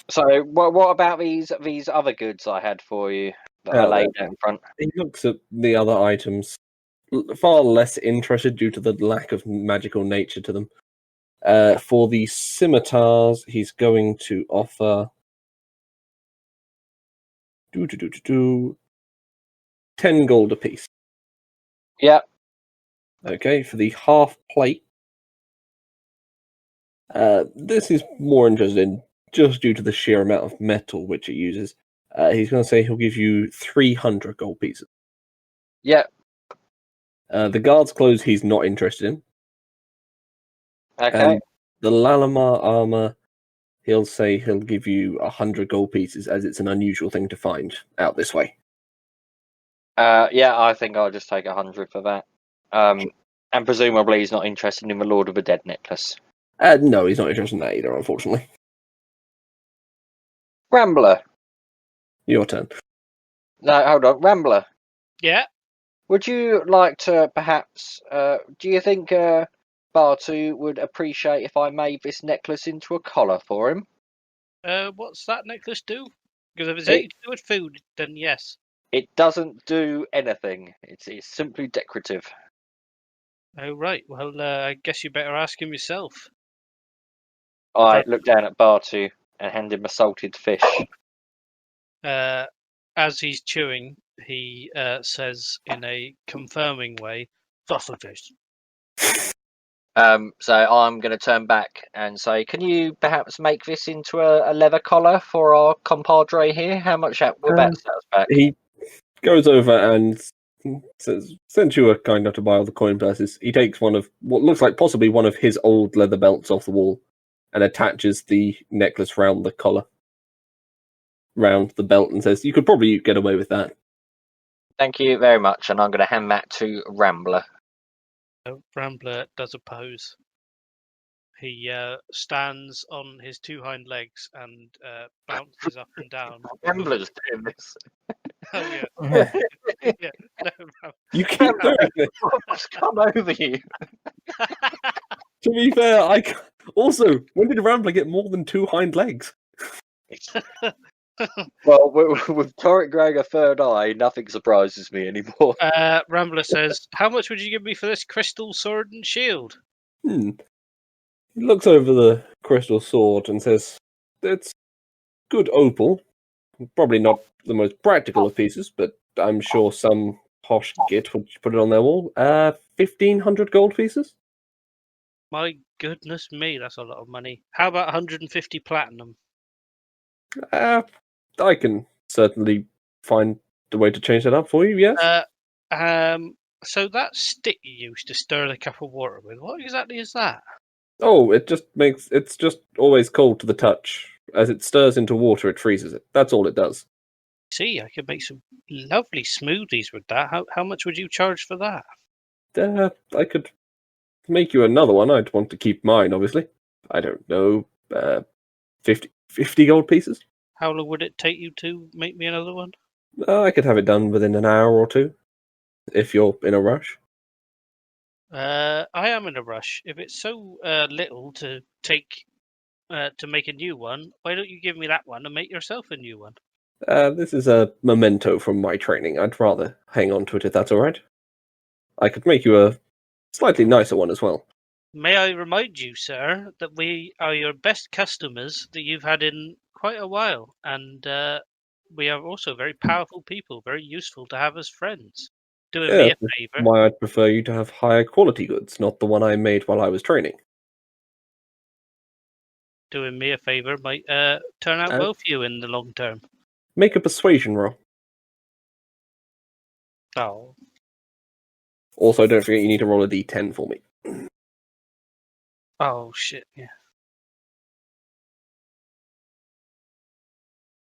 So, what about these other goods I had for you that I Oh, laid out in front? He looks at the other items, far less interested due to the lack of magical nature to them. For the scimitars, he's going to offer 10 gold apiece. Yeah, Okay, for the half plate, this is more interested in just due to the sheer amount of metal which it uses. He's going to say he'll give you 300 gold pieces. yeah. The guard's clothes he's not interested in. Okay. And the Lalamar armor, he'll say he'll give you 100 gold pieces, as it's an unusual thing to find out this way. Yeah, I think I'll just take 100 for that. And presumably he's not interested in the Lord of the Dead necklace. No, he's not interested in that either, unfortunately. Rambler. Your turn. No, hold on. Rambler. Yeah. Would you like to perhaps, do you think Bartu would appreciate if I made this necklace into a collar for him? What's that necklace do? Because if it's It- anything to do with food, then yes. It doesn't do anything. It's simply decorative. Oh right. Well, I guess you better ask him yourself. I look down at Bartu and hand him a salted fish. As he's chewing, he says in a confirming way, "Sausages." So I'm going to turn back and say, can you perhaps make this into a leather collar for our compadre here? How much will that set us back? He goes over and says, since you were kind enough to buy all the coin purses, he takes one of what looks like possibly one of his old leather belts off the wall and attaches the necklace round the collar, round the belt, and says, you could probably get away with that. Thank you very much, and I'm going to hand that to Rambler. Rambler does oppose. He stands on his 2 hind legs and bounces up and down. Rambler's doing this. Oh yeah. Yeah. No, no. You keep doing this. What's come over you? To be fair, also, when did Rambler get more than 2 hind legs? Well, with Torek growing a third eye, nothing surprises me anymore. Rambler says, "How much would you give me for this crystal sword and shield?" He looks over the crystal sword and says, "It's good opal. Probably not the most practical of pieces, but I'm sure some posh git would put it on their wall. 1,500 gold pieces? My goodness me, that's a lot of money. How about 150 platinum? I can certainly find a way to change that up for you, yes? So that stick you used to stir the cup of water with, what exactly is that? Oh, it's just always cold to the touch. As it stirs into water, it freezes it. That's all it does. See, I could make some lovely smoothies with that. How much would you charge for that? I could make you another one. I'd want to keep mine, obviously. I don't know, 50 gold pieces? How long would it take you to make me another one? I could have it done within an hour or two, if you're in a rush. I am in a rush. If it's so little to take to make a new one, why don't you give me that one and make yourself a new one? This is a memento from my training. I'd rather hang on to it if that's all right. I could make you a slightly nicer one as well. May I remind you, sir, that we are your best customers that you've had in quite a while, and we are also very powerful people, very useful to have as friends. Doing me a favour. Why I'd prefer you to have higher quality goods, not the one I made while I was training. Doing me a favour might turn out well for you in the long term. Make a persuasion roll. Oh. Also, don't forget you need to roll a d10 for me. Oh shit! Yeah.